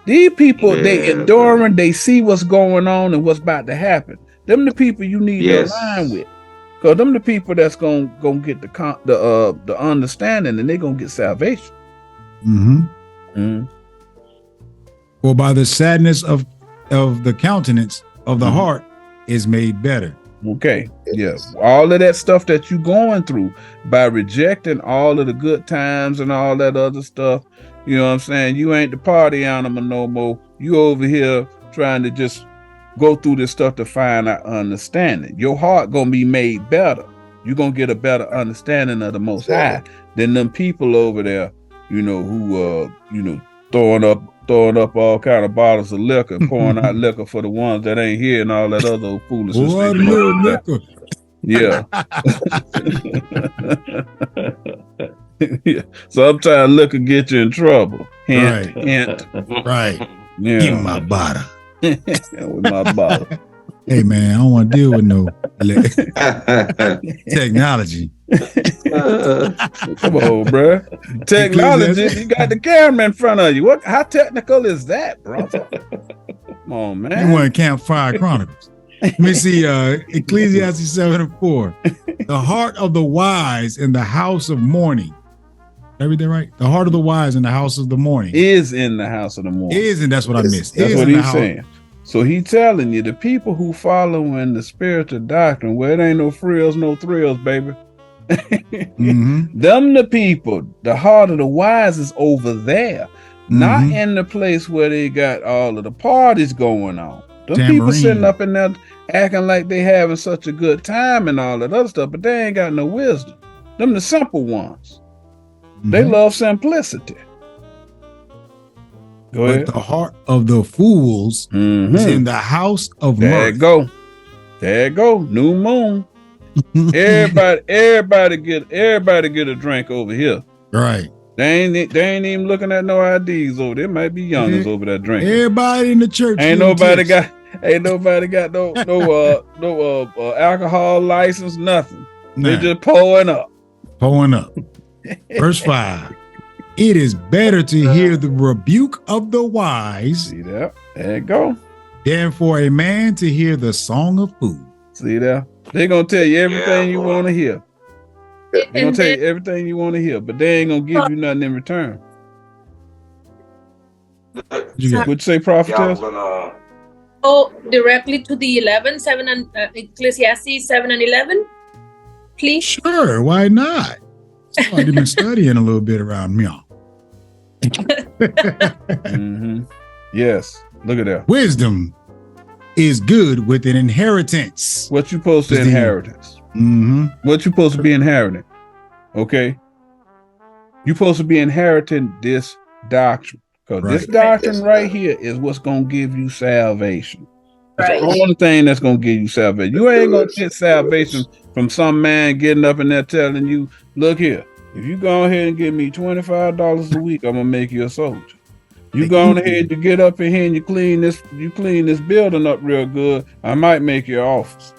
These people, they enduring, they see what's going on and what's about to happen. Them the people you need to align with. Because them the people that's gonna get the understanding, and they're gonna get salvation. For by the sadness of the countenance of the heart is made better. Okay. Yes. All of that stuff that you going through by rejecting all of the good times and all that other stuff, you know what I'm saying? You ain't the party animal no more. You over here trying to just go through this stuff to find out understanding. Your heart gonna be made better. You're gonna get a better understanding of the Most High than them people over there, who throwing up all kind of bottles of liquor, pouring out liquor for the ones that ain't here and all that other foolishness. Liquor. Yeah. Yeah. Sometimes liquor get you in trouble. Hint. Right. Yeah. Give me my bottle. With my bottle. Hey man, I don't want to deal with no technology. Come on, bro. Technology, you got the camera in front of you. How technical is that, bro? Come on, man. You want Campfire Chronicles. Let me see, Ecclesiastes 7:4. The heart of the wise in the house of mourning. Everything right? The heart of the wise in the house of the mourning. Is in the house of the mourning. And that's what I missed. That's what he's saying. So he telling you, the people who follow in the spiritual doctrine, where it ain't no frills, no thrills, baby. Them the people, the heart of the wise is over there, not in the place where they got all of the parties going on. Them people sitting up in there acting like they having such a good time and all that other stuff, but they ain't got no wisdom. Them the simple ones. They love simplicity. Go ahead. But the heart of the fools is in the house of mirth. There you go. New moon. everybody get a drink over here. Right. They ain't even looking at no IDs over there. Might be youngers over there drinking. Everybody in the church. Ain't nobody got no alcohol license, nothing. Nah. They just pouring up. Verse 5. It is better to hear the rebuke of the wise. See that? There you go. Than for a man to hear the song of fools. See that? They're going to tell you everything you want to hear. They're going to tell you everything you want to hear, but they ain't going to give you nothing in return. Would you say, prophetess? Go directly to the 7 and Ecclesiastes 7 and 11, please. Sure, why not? I've been studying a little bit around me. Yes, look at that. Wisdom is good with an inheritance. What you supposed to inheritance? What you supposed to be inheriting? Okay, you supposed to be inheriting this doctrine, because this doctrine right here is what's gonna give you salvation. It's the only thing that's gonna give you salvation. You ain't gonna get salvation from some man getting up in there telling you, "Look here, if you go ahead and give me $25 a week, I'm gonna make you a soldier. You go on ahead, you get up in here and you clean this building up real good, I might make you an office.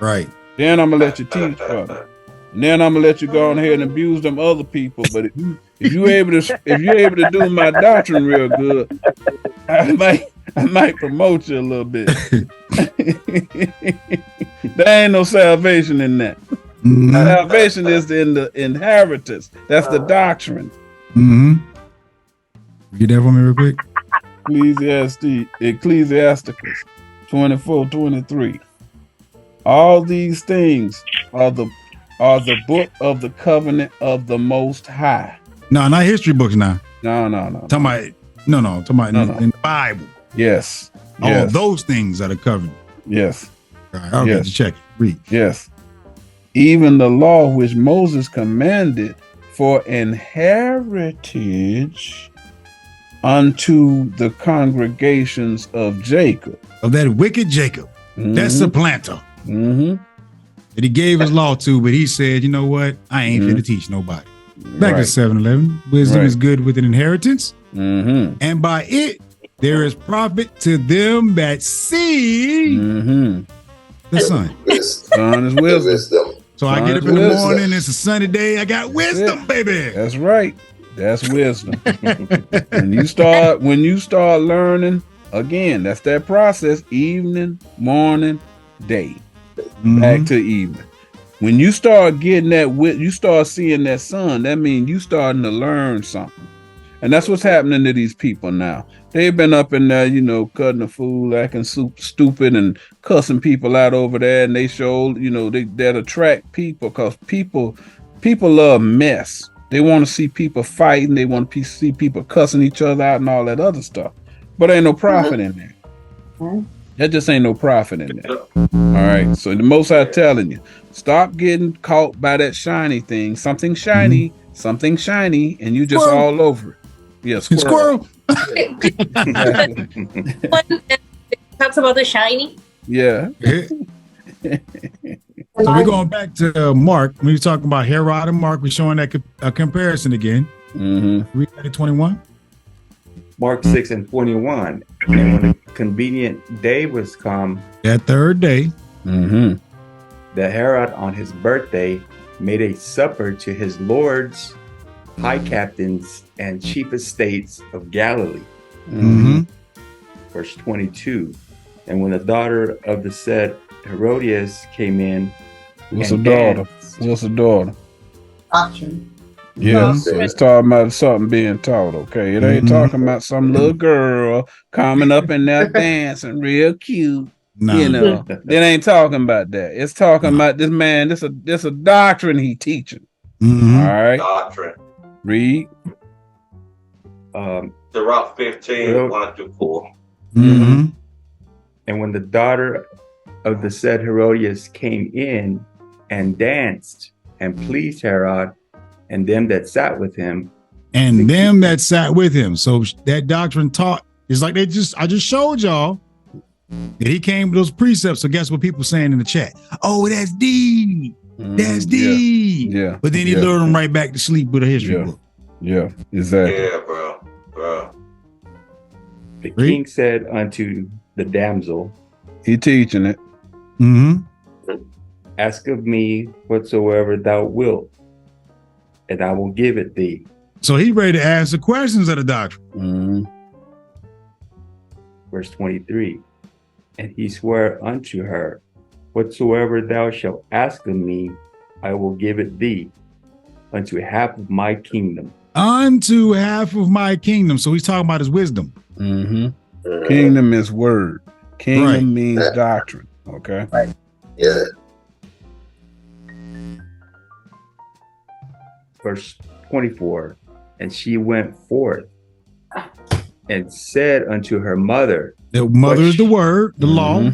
Right. Then I'm gonna let you teach from it. And then I'm gonna let you go on ahead and abuse them other people. But if you able to do my doctrine real good, I might promote you a little bit." There ain't no salvation in that. Salvation is in the inheritance. That's the doctrine. Get that for me real quick. Ecclesiasticus 24:23. All these things are the book of the covenant of the Most High. No, not history books now. No. Talking about in the Bible. Yes. All those things are the covenant. Yes. All right, I'll get to check it. Read. Yes. even the law which Moses commanded for an heritage unto the congregations of Jacob. Of that wicked Jacob, that supplanter. That he gave his law to, but he said, you know what? I ain't finna teach nobody. Back to 7:11. Wisdom is good with an inheritance. And by it, there is profit to them that see the sun. Sun is wisdom. So I get up in the morning, it's a sunny day, I got wisdom, baby. That's right. That's wisdom. when you start learning, again, that's that process, evening, morning, day, back to evening. When you start getting that, you start seeing that sun, that means you starting to learn something. And that's what's happening to these people now. They've been up in there, cutting a fool, acting stupid and cussing people out over there. And they show, that attract people because people love mess. They want to see people fighting. They want to see people cussing each other out and all that other stuff. But ain't no profit in there. There just ain't no profit in there. All right. So the Most High telling you, stop getting caught by that shiny thing. Something shiny, and you just all over it. Yeah, squirrel. Talks about the shiny. Yeah. So we're going back to Mark. We were talking about Herod and Mark. We're showing that comparison again. Read that at 21. Mark 6:21. And when a convenient day was come, that third day, that Herod on his birthday made a supper to his lords, high captains, and chief estates of Galilee. Verse 22. And when the daughter of the said Herodias came in, what's a daughter? Doctrine. Yeah, so it's talking about something being taught, okay? It ain't talking about some little girl coming up in there dancing real cute. No. It ain't talking about that. It's talking about this man, this a doctrine he teaching. All right. Doctrine. Read. Throughout 15, 1 through 4. And when the daughter of the said Herodias came in and danced and pleased Herod and them that sat with him. So that doctrine taught is like I just showed y'all that he came with those precepts. So guess what people saying in the chat? Oh, that's D. That's D. Yeah. But then he lured them right back to sleep with a history book. Yeah, exactly. Yeah, bro. The king said unto the damsel, he teaching it. Ask of me whatsoever thou wilt, and I will give it thee. So he ready to ask the questions of the doctrine. Verse 23. And he swore unto her, whatsoever thou shalt ask of me, I will give it thee, unto half of my kingdom. Unto half of my kingdom. So he's talking about his wisdom. Kingdom is word. Kingdom means doctrine. Okay. Right. Yeah. Verse 24. And she went forth and said unto her mother. The mother is the word, the law.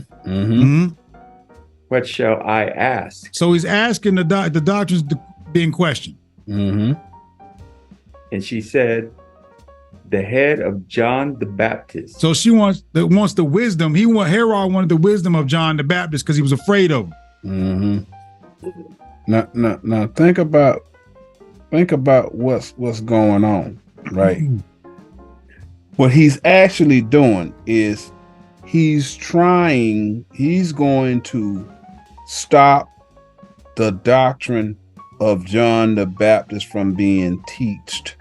What shall I ask? So he's asking the doctrines being questioned. And she said, the head of John the Baptist. So she wants the wisdom. Herod wanted the wisdom of John the Baptist because he was afraid of him. Now think about what's going on, right? What he's actually doing is he's going to stop the doctrine of John the Baptist from being taught.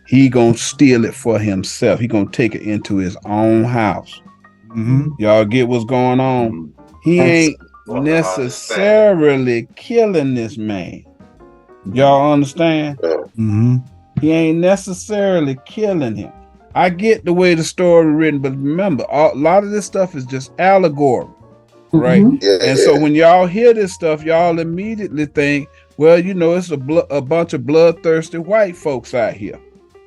He gonna steal it for himself. He gonna take it into his own house. Y'all get what's going on? He ain't necessarily killing this man. Y'all understand? He ain't necessarily killing him. I get the way the story written, but remember, a lot of this stuff is just allegory, right? So when y'all hear this stuff, y'all immediately think, well, it's a bunch of bloodthirsty white folks out here.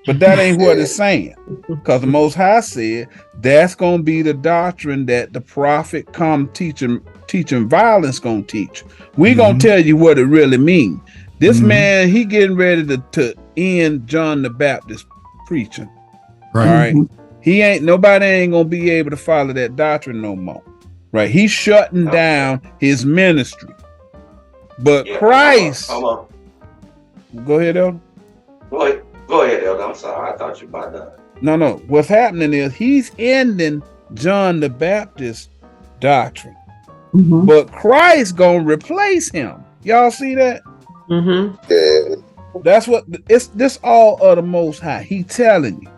But that ain't what it's saying. Because the Most High said that's going to be the doctrine that the prophet come teaching teaching violence gonna teach. We gonna tell you what it really means. This man, he getting ready to end John the Baptist preaching. Right. All right. Nobody ain't gonna be able to follow that doctrine no more. Right. He's shutting down his ministry. But Christ. Hold on. Go ahead, Elder. Go ahead, Elder. I'm sorry. I thought you about that. No. What's happening is he's ending John the Baptist doctrine. But Christ gonna replace him. Y'all see that? Yeah. That's what it's this all of the Most High. He telling you,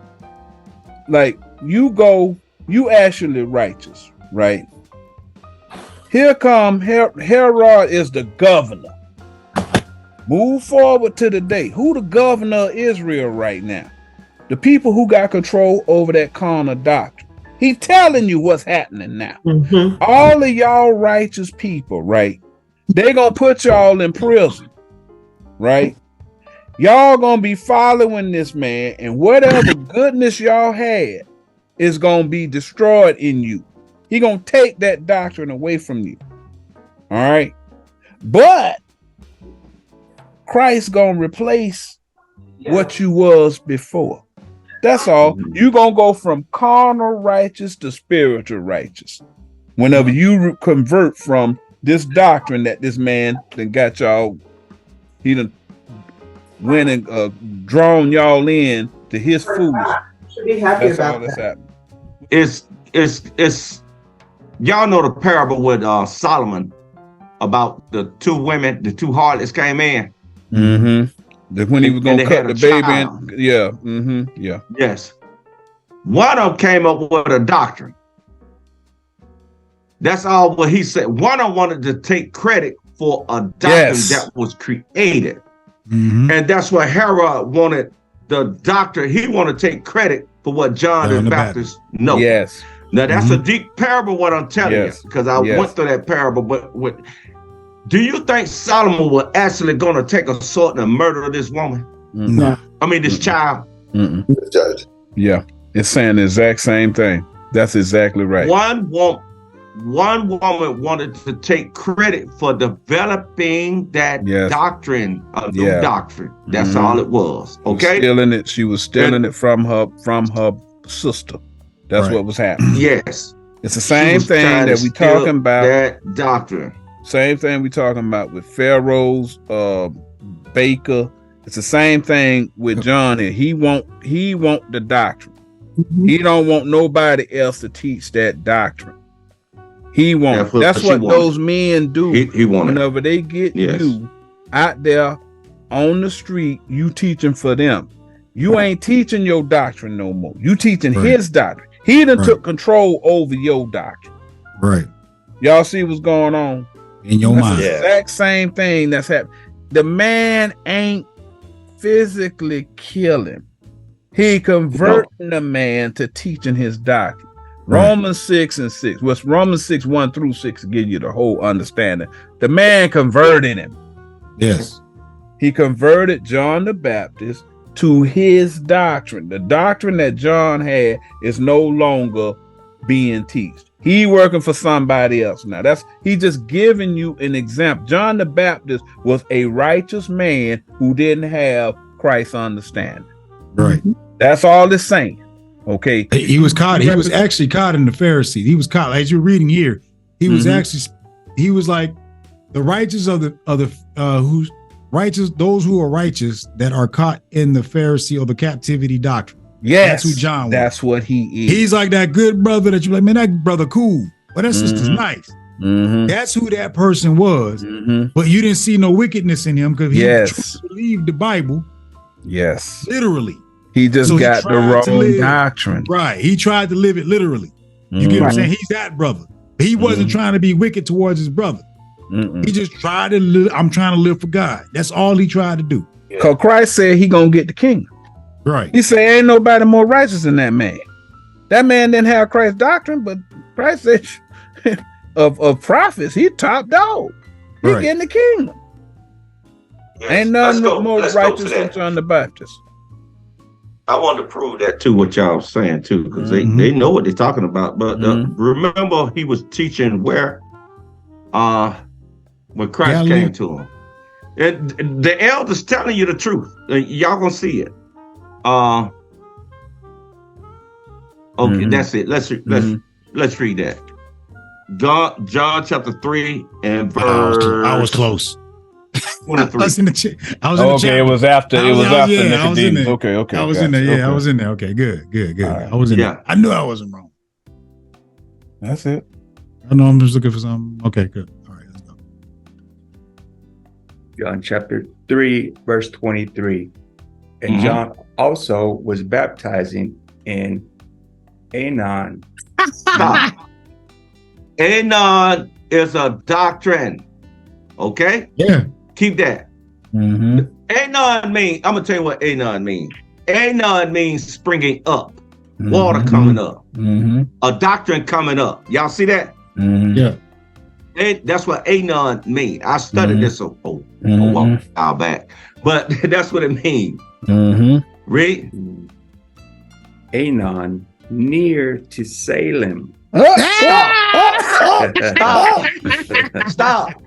like, you actually righteous, right? Here come Herod is the governor. Move forward to the day. Who the governor of Israel right now? The people who got control over that carnal doctrine. He telling you what's happening now. All of y'all righteous people, right? They gonna put y'all in prison. Right? Y'all gonna be following this man, and whatever goodness y'all had is gonna be destroyed in you. He gonna take that doctrine away from you. All right. But Christ gonna replace what you was before. That's all. You gonna go from carnal righteous to spiritual righteous. Whenever you convert from this doctrine that this man then got y'all. He done went and drawn y'all in to his foolishness. Should be happy that's about all that's that. happening. It's y'all know the parable with Solomon about the two women, the two harlots came in. When he was gonna cut the baby in, Yes. One of them came up with a doctrine. That's all what he said. One of them wanted to take credit for a doctrine that was created. And that's what Herod wanted the doctor. He wanted to take credit for what John the Baptist knows. Yes. Now that's a deep parable what I'm telling you, because I went through that parable. But do you think Solomon was actually going to take a sword and murder this woman? No. I mean, this child? Yeah. It's saying the exact same thing. That's exactly right. One woman wanted to take credit for developing that doctrine, a new doctrine. That's all it was. Okay, She was stealing it from her sister. That's what was happening. Yes, it's the same thing that we talking about. That doctrine. Same thing we talking about with Pharaoh's baker. It's the same thing with John here. He want the doctrine. He don't want nobody else to teach that doctrine. He wants. That's what those men do. He whenever they get you out there on the street, you teaching for them. You ain't teaching your doctrine no more. You teaching his doctrine. He done took control over your doctrine. Right. Y'all see what's going on in your mind? The exact same thing that's happening. The man ain't physically killing. He converting the man to teaching his doctrine. Romans 6:6. What's Romans 6:1-6 give you the whole understanding. The man converted him. Yes. He converted John the Baptist to his doctrine. The doctrine that John had is no longer being taught. He working for somebody else now. He just giving you an example. John the Baptist was a righteous man who didn't have Christ's understanding. Right. That's all it's saying. Okay. He was caught. He was actually caught in the Pharisees. He was caught. As you're reading here, he was he was like the righteous who's righteous, those who are righteous that are caught in the Pharisee or the captivity doctrine. Yes. That's who John was. That's what he is. He's like that good brother that you're like, man, that brother cool. But that sister's nice. That's who that person was. But you didn't see no wickedness in him because he believed the Bible. Yes. Literally. He just got the wrong doctrine. Right. He tried to live it literally. You get what I'm saying? He's that brother. He wasn't trying to be wicked towards his brother. He just tried to live. I'm trying to live for God. That's all he tried to do. Because Christ said he gonna get the kingdom. Right. He said ain't nobody more righteous than that man. That man didn't have Christ's doctrine, but Christ said of prophets, he top dog. He getting the kingdom. Ain't none more righteous than John the Baptist. I wanted to prove that too, what y'all was saying too, because they know what they're talking about. But remember, he was teaching where when Christ came to him. The elders telling you the truth. Y'all gonna see it. Okay, that's it. Let's read that. John chapter 3 and verse. I was close. 23. I was in the okay, it was after Nicodemus. Okay. I was in there. Yeah, I was in there. Okay, good. Right. I was in there. I knew I wasn't wrong. That's it. I know I'm just looking for something. Okay, good. All right, let's go. John chapter 3, verse 23. And John also was baptizing in Anon. Stop. Anon is a doctrine. Okay? Yeah. Keep that. Anon means, I'm going to tell you what Anon means. Anon means springing up. Water coming up. A doctrine coming up. Y'all see that? Yeah. And that's what Anon means. I studied this a while back. But that's what it means. Read. Anon, near to Salem. Stop.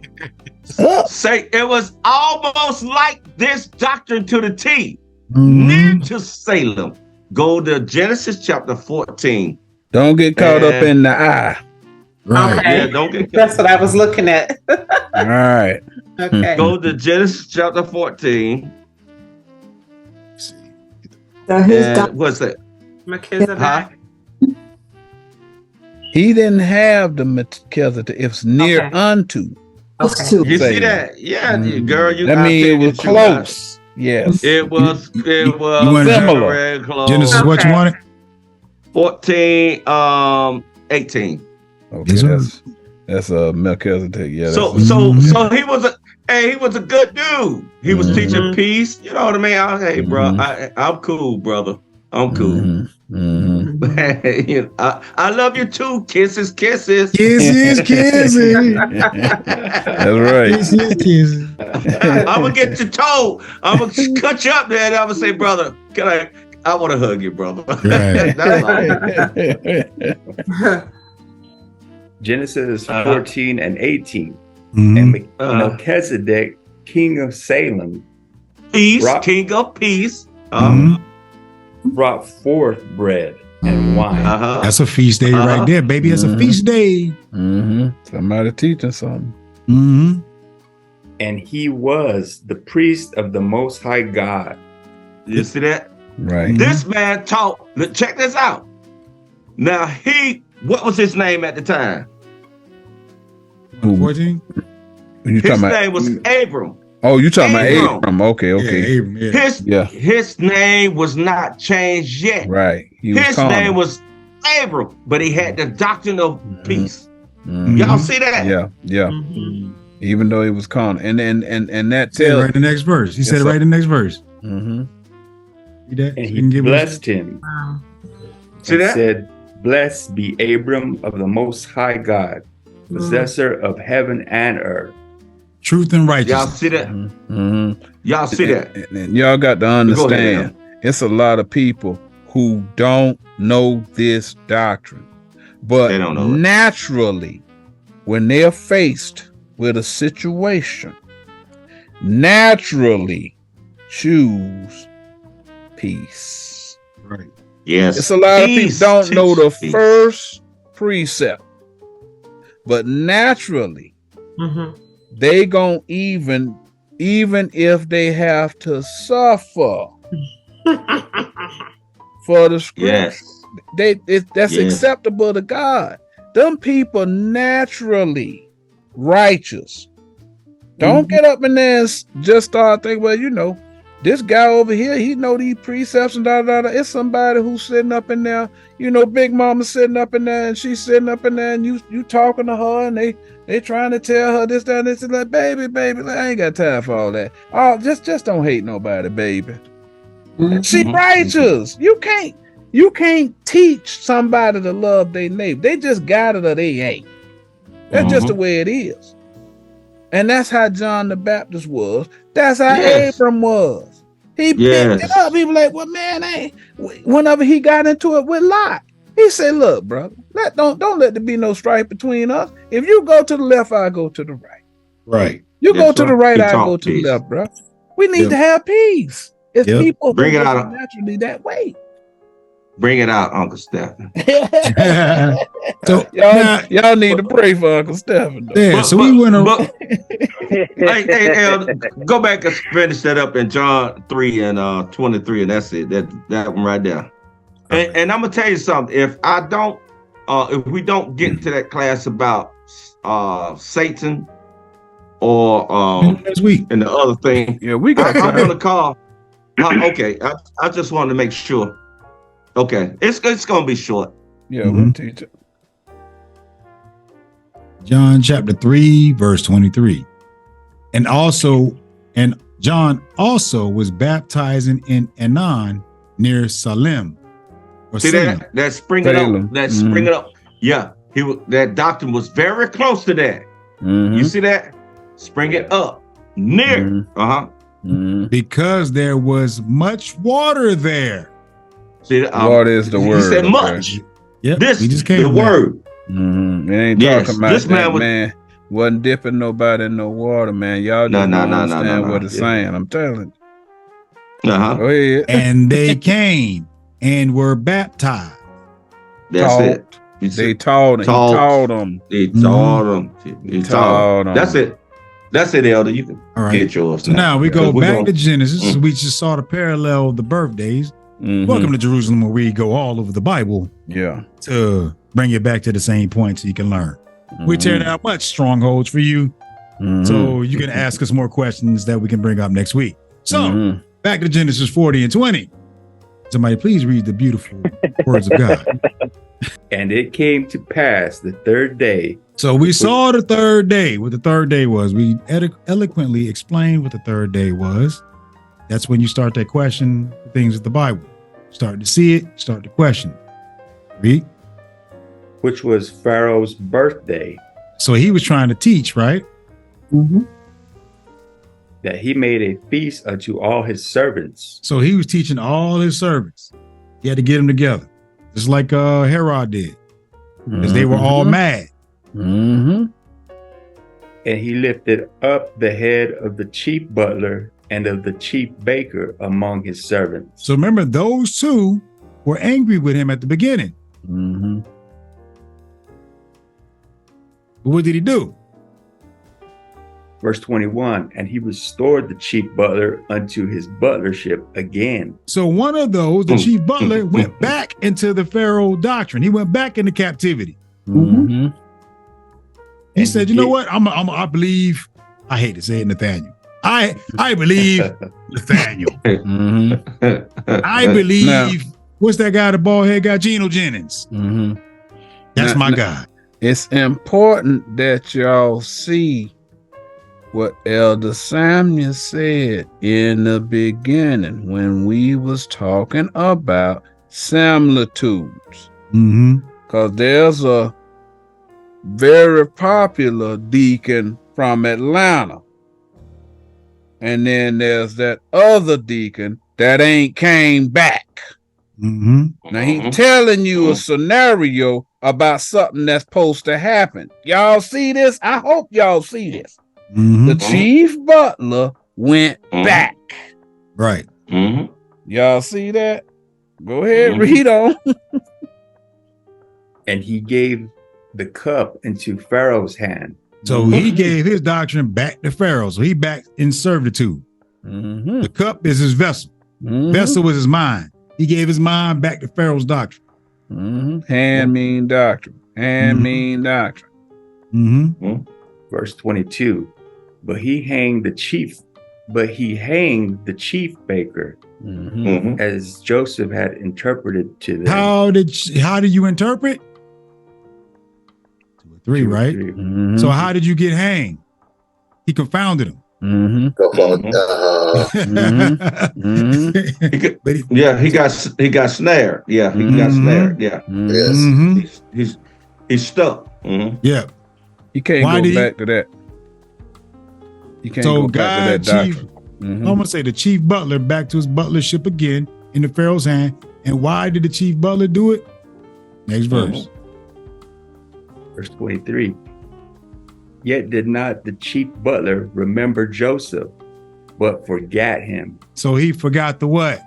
Say it was almost like this doctrine to the T. Near to Salem. Go to Genesis chapter 14. Don't get caught up in the eye. Right. Okay. Yeah, don't get. That's what I was looking at. All right. Okay. Go to Genesis chapter 14. What's that? Melchizedek. Huh? He didn't have the Melchizedek. It's near unto. Okay. You see that? Yeah, girl. That means it was close. Yes. It was similar. Very close. Genesis, what you wanted? 14, 18. Okay, that's a Melchizedek. Yeah. So he was a good dude. He was teaching peace. You know what I mean? Hey, bro, I'm cool, brother. I'm cool. I love you too. Kisses. Kisses. That's right. Kisses. I'm gonna get your toe. I'm gonna cut you up there, and I'm gonna say, brother, I want to hug you, brother. Right. Genesis 14 and 18. And Melchizedek, king of Salem, king of peace, brought forth bread and wine. That's a feast day right there, baby. That's a feast day. Somebody teaching something. And he was the priest of the Most High God. You see that? Right. This man taught. Check this out. Now what was his name at the time? 14. His name was Abram. Oh, you talking about Abram? Okay. Yeah, Abram, yeah. His name was not changed yet. Right. His name was Abram, but he had the doctrine of peace. Y'all see that? Yeah. Even though he was carnal, and that tells right in the next verse. He said it right in the next verse. And he blessed him. See that? Said, "Blessed be Abram of the Most High God, possessor of heaven and earth." Truth and righteousness. Y'all see that? Y'all see that? And y'all got to understand, it's a lot of people who don't know this doctrine. But they don't know naturally, when they're faced with a situation, naturally choose peace. Right. Yes. It's a lot of people don't know the first precept, but naturally, they gon' even if they have to suffer for the scripture, that's acceptable to God. Them people naturally righteous. Don't get up in there and just start thinking, well, this guy over here, he know these precepts and It's somebody who's sitting up in there, Big Mama sitting up in there, and she's sitting up in there, and you talking to her, and they trying to tell her this, that, and this. It's like, baby, I ain't got time for all that. Oh, just don't hate nobody, baby. She righteous. You can't teach somebody to love their neighbor. They just got it or they ain't. That's just the way it is. And that's how John the Baptist was. That's how Abram was. He picked it up. He was like, well, man, whenever he got into it with Lot, He said, look, brother, don't let there be no strife between us. If you go to the left, I go to the right. Right. You go to the right, I go to the left, bro. We need to have peace. It's people who bring it out naturally that way. Bring it out, Uncle Stephen. So y'all need to pray for Uncle Stephen. Yeah, we went on. Hey, go back and finish that up in John 3 and 23, and that's it. That one right there. And I'm gonna tell you something. If we don't get to that class about Satan or next week and the other thing, we got. I'm gonna call. Okay, I just wanted to make sure. Okay, it's gonna be short. Yeah, we'll teach it. John chapter 3, verse 23. And John also was baptizing in Anon near Salem. See that springing up. That springing up. Yeah, that doctrine was very close to that. You see that? Spring it up near. Because there was much water there. See, what is the word? He said much. Yeah, this just came the word. It ain't talking about this man wasn't dipping nobody in no water, man. Y'all just don't understand what it's saying. I'm telling you. Go ahead. And they came and were baptized. That's it. They taught him. He taught them. He taught them. That's it. That's it, Elder. You can get yours. So now we go back to Genesis. We just saw the parallel of the birthdays. Welcome to Jerusalem, where we go all over the Bible. To bring you back to the same point so you can learn. We're tearing out much strongholds for you. So you can ask us more questions that we can bring up next week. So back to Genesis 40 and 20. Somebody please read the beautiful words of God. And it came to pass the third day. So we saw the third day, what the third day was. We eloquently explained what the third day was. That's when you start to question the things of the Bible. Start to see it, start to question. Read. Which was Pharaoh's birthday. So he was trying to teach, right? That he made a feast unto all his servants. So he was teaching all his servants. He had to get them together. Just like Herod did. Because they were all mad. And he lifted up the head of the chief butler and of the chief baker among his servants. So remember, those two were angry with him at the beginning. But what did he do? Verse 21, and he restored the chief butler unto his butlership again. So one of those, the chief butler, went back into the Pharaoh doctrine. He went back into captivity. He said, you know what? I believe, I hate to say it, Nathaniel. I believe Nathaniel. I believe, what's that guy, the bald head guy? Geno Jennings. That's my God. It's important that y'all see what Elder Samuel said in the beginning when we was talking about similitudes. Because there's a very popular deacon from Atlanta. And then there's that other deacon that ain't came back. Now he's telling you a scenario about something that's supposed to happen. Y'all see this? I hope y'all see this. The chief butler went back. Right. Y'all see that? Go ahead, read on. And he gave the cup into Pharaoh's hand. So he gave his doctrine back to Pharaoh. So he back in servitude. The cup is his vessel. Vessel was his mind. He gave his mind back to Pharaoh's doctrine. Hand mean doctrine. Hand mean doctrine. Verse 22. But he hanged the chief baker, as Joseph had interpreted to them. How did you interpret? 2 or 3, right? So how did you get hanged? He confounded him. He got snared. Yeah, he got snared. Yeah. He's stuck. Yeah. You can't go back to that. You can't go back to that doctrine. I'm gonna say the chief butler back to his butlership again in the Pharaoh's hand. And why did the chief butler do it? Next verse. Verse 23. Yet did not the chief butler remember Joseph, but forgot him. So he forgot the what?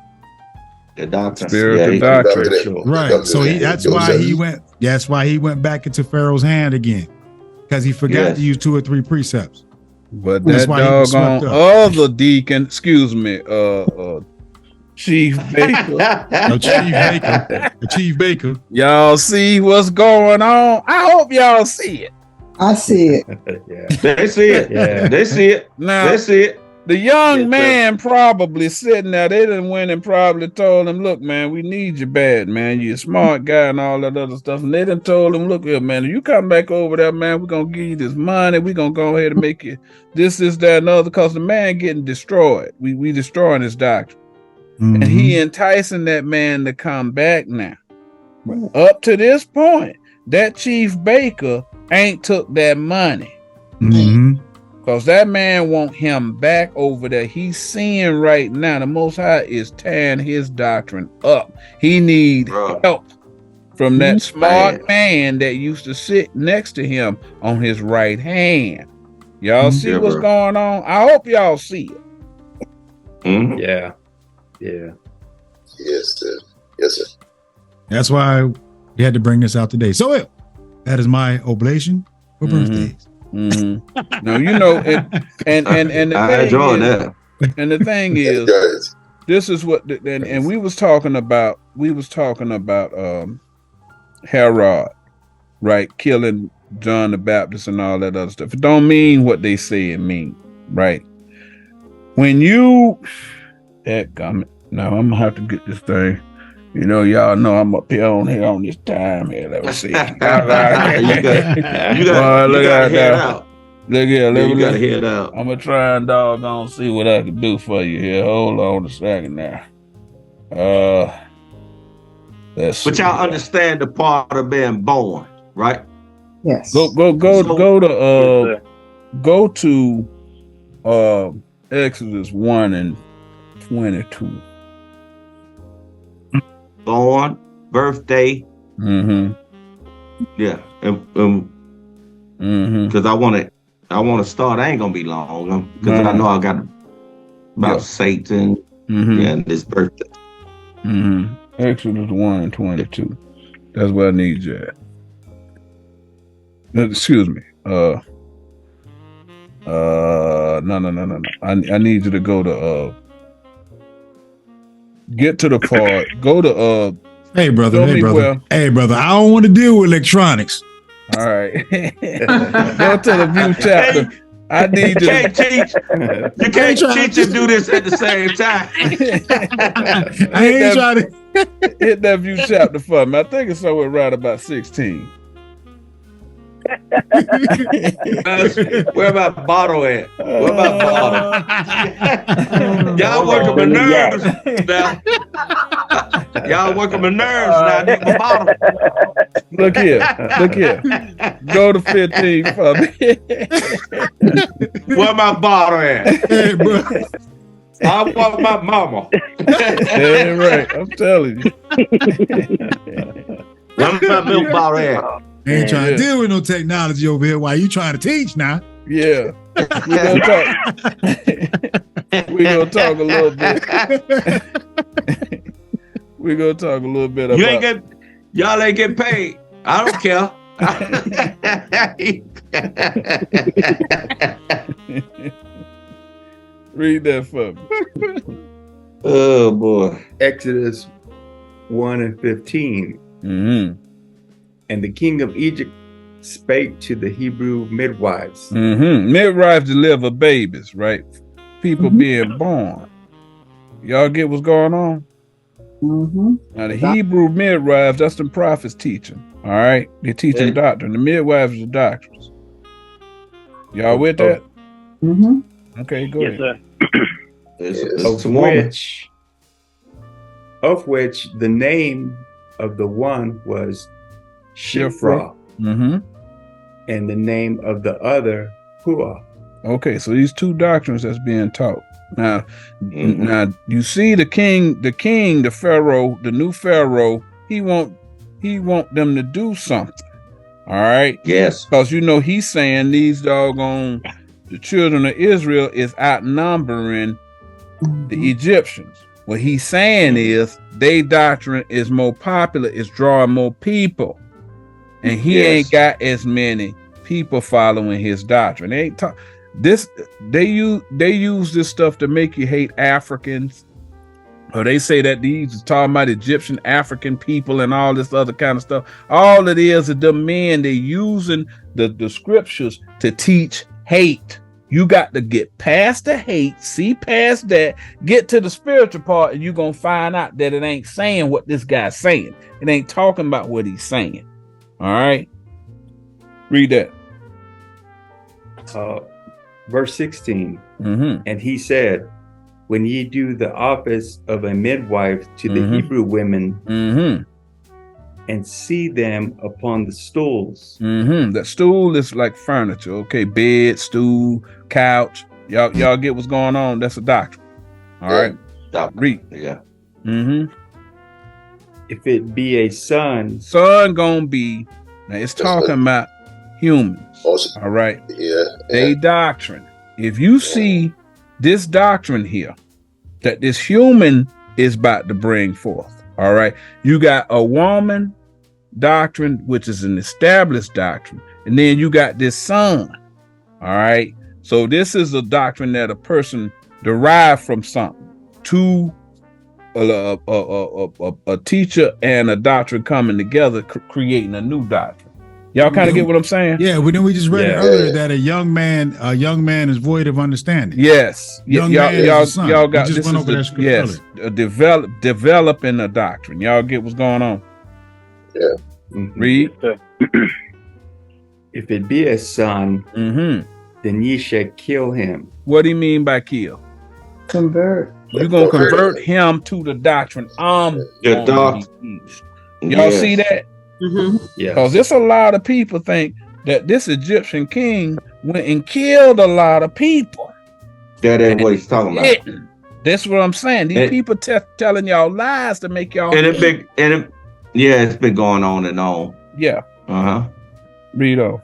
The doctrine. Spiritual doctrine. Right. So that's why he went back into Pharaoh's hand again. Because he forgot to use 2 or 3 precepts. But that doggone other deacon, excuse me, Chief Baker. Chief Baker. Y'all see what's going on? I hope y'all see it. I see it. They see it. Yeah. They see it. Now, they see it. The young man probably sitting there, they done went and probably told him, look, man, we need you bad, man. You're a smart guy and all that other stuff. And they done told him, look here, man, if you come back over there, man, we're going to give you this money. We're going to go ahead and make you this, that, and other, because the man getting destroyed. We destroying his doctrine. And he enticing that man to come back now. Up to this point, that Chief Baker ain't took that money. Because that man want him back over there. He's seeing right now the Most High is tearing his doctrine up. He need help from that smart man that used to sit next to him on his right hand. Y'all see what's going on? I hope y'all see it. Yeah. Yeah. Yes, sir. Yes, sir. That's why we had to bring this out today. So that is my oblation for birthdays. No, you know, and I enjoy that. And the thing is, this is what, and we was talking about Herod, right, killing John the Baptist and all that other stuff. It don't mean what they say it mean, right? When you, now I'm gonna have to get this thing. You know, y'all know I'm up here on this time here. Let me see. You gotta head out. Look here, let me head out. I'm gonna try and doggone see what I can do for you here. Hold on a second now. But y'all understand the part of being born, right? Yes. Go to Exodus 1 and 22. Born, birthday. Yeah. Because I want to start. I ain't gonna be long because I know I got about Satan and this birthday. Exodus 1 and 22. That's where I need you at. No, excuse me. No. I need you to go to get to the part. Go to Hey brother. I don't want to deal with electronics. All right. Go to the view chapter. I need you. You can't teach and do this at the same time. I ain't trying to hit that view chapter for me. I think it's somewhere right about 16. Where my bottle at? Where my bottle? Y'all working my nerves now. Y'all working my nerves now. I need my bottle. Look here. Go to 15 for me. Where my bottle at? Hey, bro. I want my mama. Yeah, right. I'm telling you. Where my milk bottle at? Ain't trying to deal with no technology over here while you trying to teach now. Yeah. We're gonna talk a little bit. We're gonna talk a little bit about y'all ain't get paid. I don't care. Read that for me. Oh boy. Exodus 1 and 15. And the king of Egypt spake to the Hebrew midwives. Midwives deliver babies, right? People being born. Y'all get what's going on? Now the Hebrew midwives, that's the prophets teaching. All right, they're teaching doctrine. The midwives are the doctrines. Y'all with that? Okay, go ahead. Of which the name of the one was Shiphrah, and the name of the other Puah. Okay, so these two doctrines that's being taught. Now you see the king, the Pharaoh, the new Pharaoh, he want He want them to do something. All right. Yes. Because he's saying these the children of Israel is outnumbering the Egyptians. What he's saying is their doctrine is more popular, it's drawing more people. And he ain't got as many people following his doctrine. They ain't they use this stuff to make you hate Africans. Or they say that these talking about Egyptian African people and all this other kind of stuff. All it is the men, they using the scriptures to teach hate. You got to get past the hate, see past that, get to the spiritual part, and you're going to find out that it ain't saying what this guy's saying. It ain't talking about what he's saying. All right? Read that. Verse 16. And he said, when ye do the office of a midwife to the Hebrew women, and see them upon the stools. That stool is like furniture, okay? Bed, stool, couch. Y'all get what's going on? That's a doctrine. All right. Read. Yeah. If it be a son gonna be, now it's talking about humans. All right. Yeah. They doctrine. If you see this doctrine here that this human is about to bring forth, all right, you got a woman doctrine, which is an established doctrine, and then you got this son. All right, so this is a doctrine that a person derived from something. Two, a teacher and a doctrine coming together, creating a new doctrine. Y'all kind of get what I'm saying? Yeah, we just read it earlier that a young man is void of understanding. Yes, y'all got just went over that scripture. Yes, developing a doctrine. Y'all get what's going on? Yeah. Read. If it be a son, then ye shall kill him. What do you mean by kill? Convert. You're gonna convert him to the doctrine. Y'all see that? Yeah. Because there's a lot of people think that this Egyptian king went and killed a lot of people. That ain't what he's talking about. That's what I'm saying. These people telling y'all lies to make y'all. It's been going on and on. Yeah. Read on.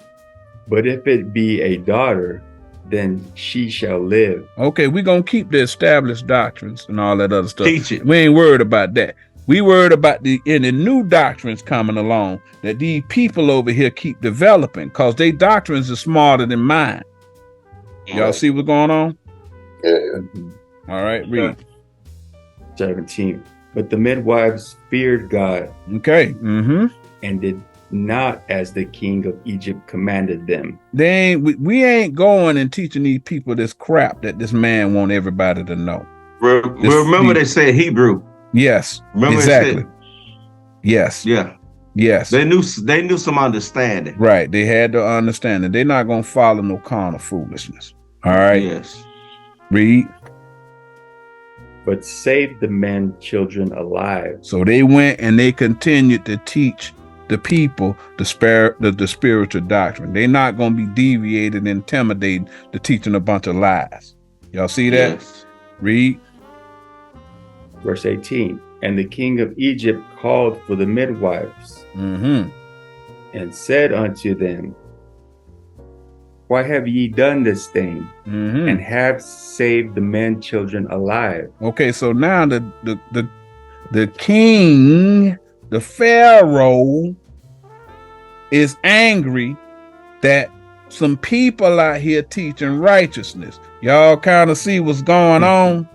But if it be a daughter, then she shall live. Okay, we're gonna keep the established doctrines and all that other stuff. Teach it. We ain't worried about that. We worried about the new doctrines coming along that these people over here keep developing, because their doctrines are smarter than mine. Y'all see what's going on? Yeah. All right, read. 17. But the midwives feared God. Okay. And did not as the king of Egypt commanded them. We ain't going and teaching these people this crap that this man want everybody to know. Remember they said Hebrew. Yes. Remember exactly. Yes. Yeah. Yes. They knew some understanding. Right. They had to understand that they're not going to follow no carnal foolishness. All right. Yes. Read. But saved the men children alive. So they went and they continued to teach the people the spiritual doctrine. They're not going to be deviated and intimidated to teaching a bunch of lies. Y'all see that? Yes. Read. Verse 18. And the king of Egypt called for the midwives and said unto them, why have ye done this thing and have saved the men children alive? Okay, so now the king, the Pharaoh, is angry that some people out here teaching righteousness. Y'all kind of see what's going on?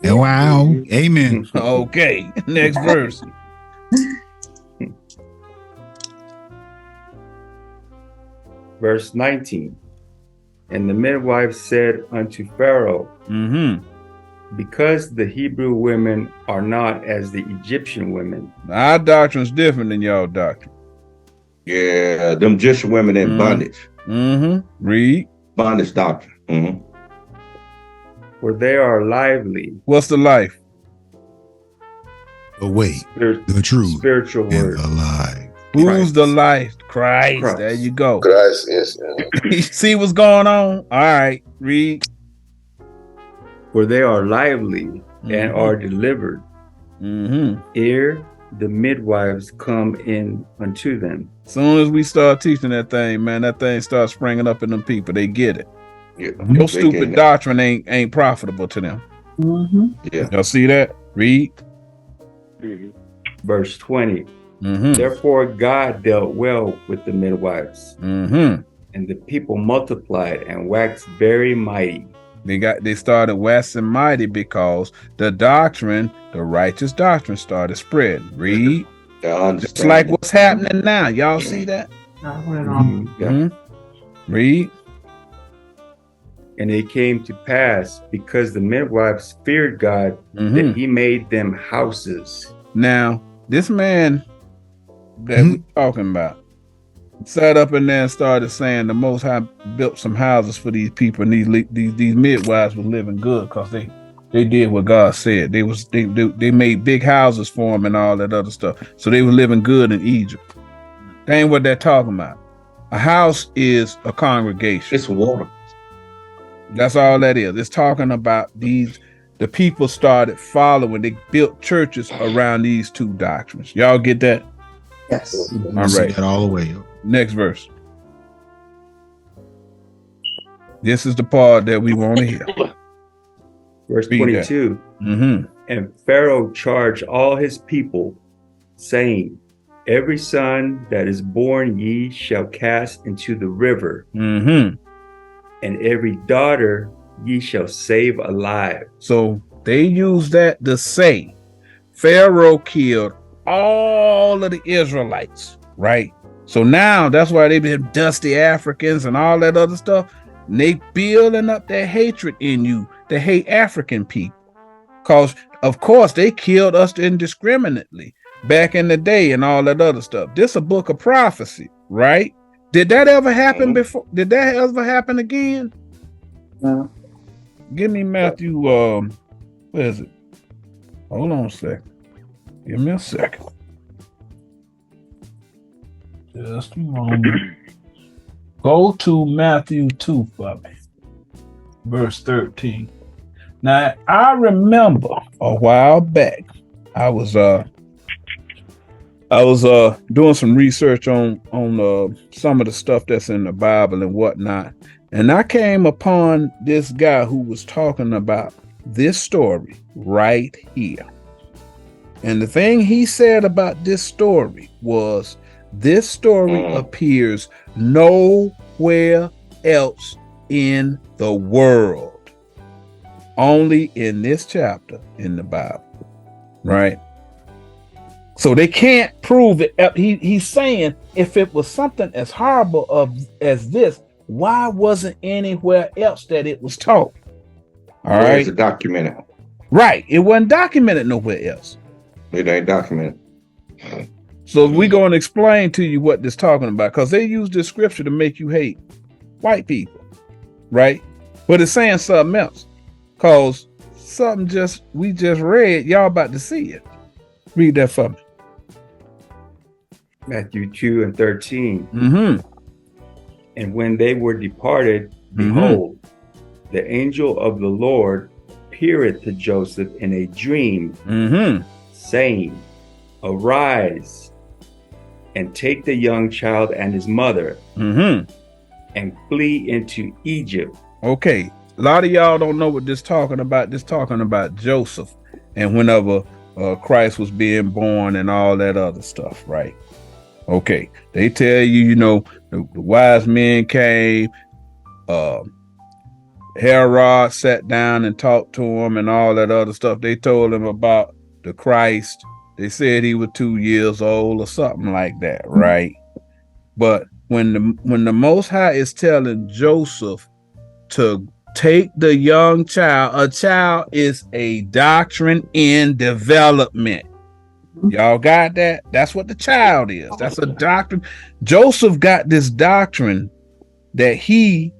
Wow. Amen. Okay, next verse. Verse 19. And the midwife said unto Pharaoh, because the Hebrew women are not as the Egyptian women. Our doctrine's different than y'all doctrine. Yeah, them Egyptian women in bondage. Read. Bondage doctrine. For they are lively. What's the life? The way, the truth, spiritual word. Alive. Who's the life? Christ. There you go. Christ, yes. You see what's going on? All right, read. For they are lively and are delivered. Ear the midwives come in unto them. Soon as we start teaching that thing, man, that thing starts springing up in them people. They get it. Yeah. Your stupid doctrine ain't profitable to them. Yeah. Y'all see that? Read. Verse 20. Therefore God dealt well with the midwives, and the people multiplied and waxed very mighty. They started waxing mighty because the doctrine, the righteous doctrine, started spreading. Read. Just like what's happening now. Y'all see that? Read. And it came to pass, because the midwives feared God, that he made them houses. Now, this man that we're talking about sat up in there and started saying the Most High built some houses for these people, and these midwives were living good because they did what God said. They made big houses for them and all that other stuff. So they were living good in Egypt. That ain't what they're talking about. A house is a congregation. It's water. That's all that is. It's talking about the people started following. They built churches around these two doctrines. Y'all get that? Yes. All right. That all the way. Next verse. This is the part that we want to hear. Verse 22. And Pharaoh charged all his people, saying, every son that is born ye shall cast into the river, and every daughter ye shall save alive. So they use that to say Pharaoh killed all of the Israelites, right? So now that's why they been dusty Africans and all that other stuff. And they building up that hatred in you to hate African people. Because, of course, they killed us indiscriminately back in the day and all that other stuff. This is a book of prophecy, right? Did that ever happen before? Did that ever happen again? No. Give me Matthew, what is it? Hold on a second. Give me a second. Just a moment. Go to Matthew 2 for me. Verse 13. Now, I remember a while back, I was doing some research on some of the stuff that's in the Bible and whatnot, and I came upon this guy who was talking about this story right here. And the thing he said about this story was, this story appears nowhere else in the world, only in this chapter in the Bible, right? So they can't prove it. He's saying if it was something as horrible as this, why wasn't anywhere else that it was taught? All right, it's documented. Right, it wasn't documented nowhere else. It ain't documented. So we're going to explain to you what this talking about, because they use this scripture to make you hate white people, right? But it's saying something else, because something we just read, y'all about to see it. Read that for me. Matthew 2 and 13. And when they were departed, behold, the angel of the Lord appeared to Joseph in a dream, saying, arise and take the young child and his mother and flee into Egypt. Okay, a lot of y'all don't know what this talking about. This talking about Joseph and whenever Christ was being born and all that other stuff, right? Okay, they tell you, the wise men came, Herod sat down and talked to him and all that other stuff. They told him about the Christ. They said he was 2 years old or something like that, right? But when the Most High is telling Joseph to take the young child, a child is a doctrine in development. Y'all got that? That's what the child is. That's a doctrine. Joseph got this doctrine that he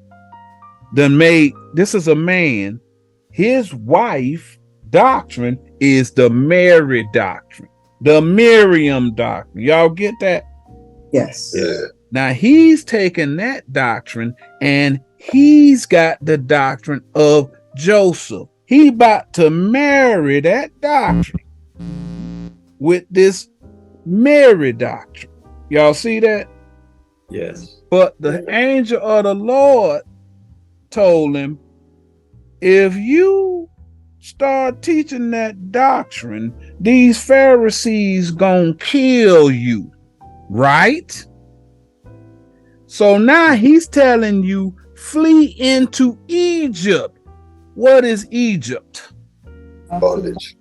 done made. This is a man. His wife doctrine is the Mary doctrine, the Miriam doctrine. Y'all get that? Yes. Yeah. Now he's taken that doctrine and he's got the doctrine of Joseph. He about to marry that doctrine with this Mary doctrine. Y'all see that? Yes. But the angel of the Lord told him, if you start teaching that doctrine, these Pharisees gonna kill you, right? So now he's telling you, flee into Egypt. What is Egypt? Bondage.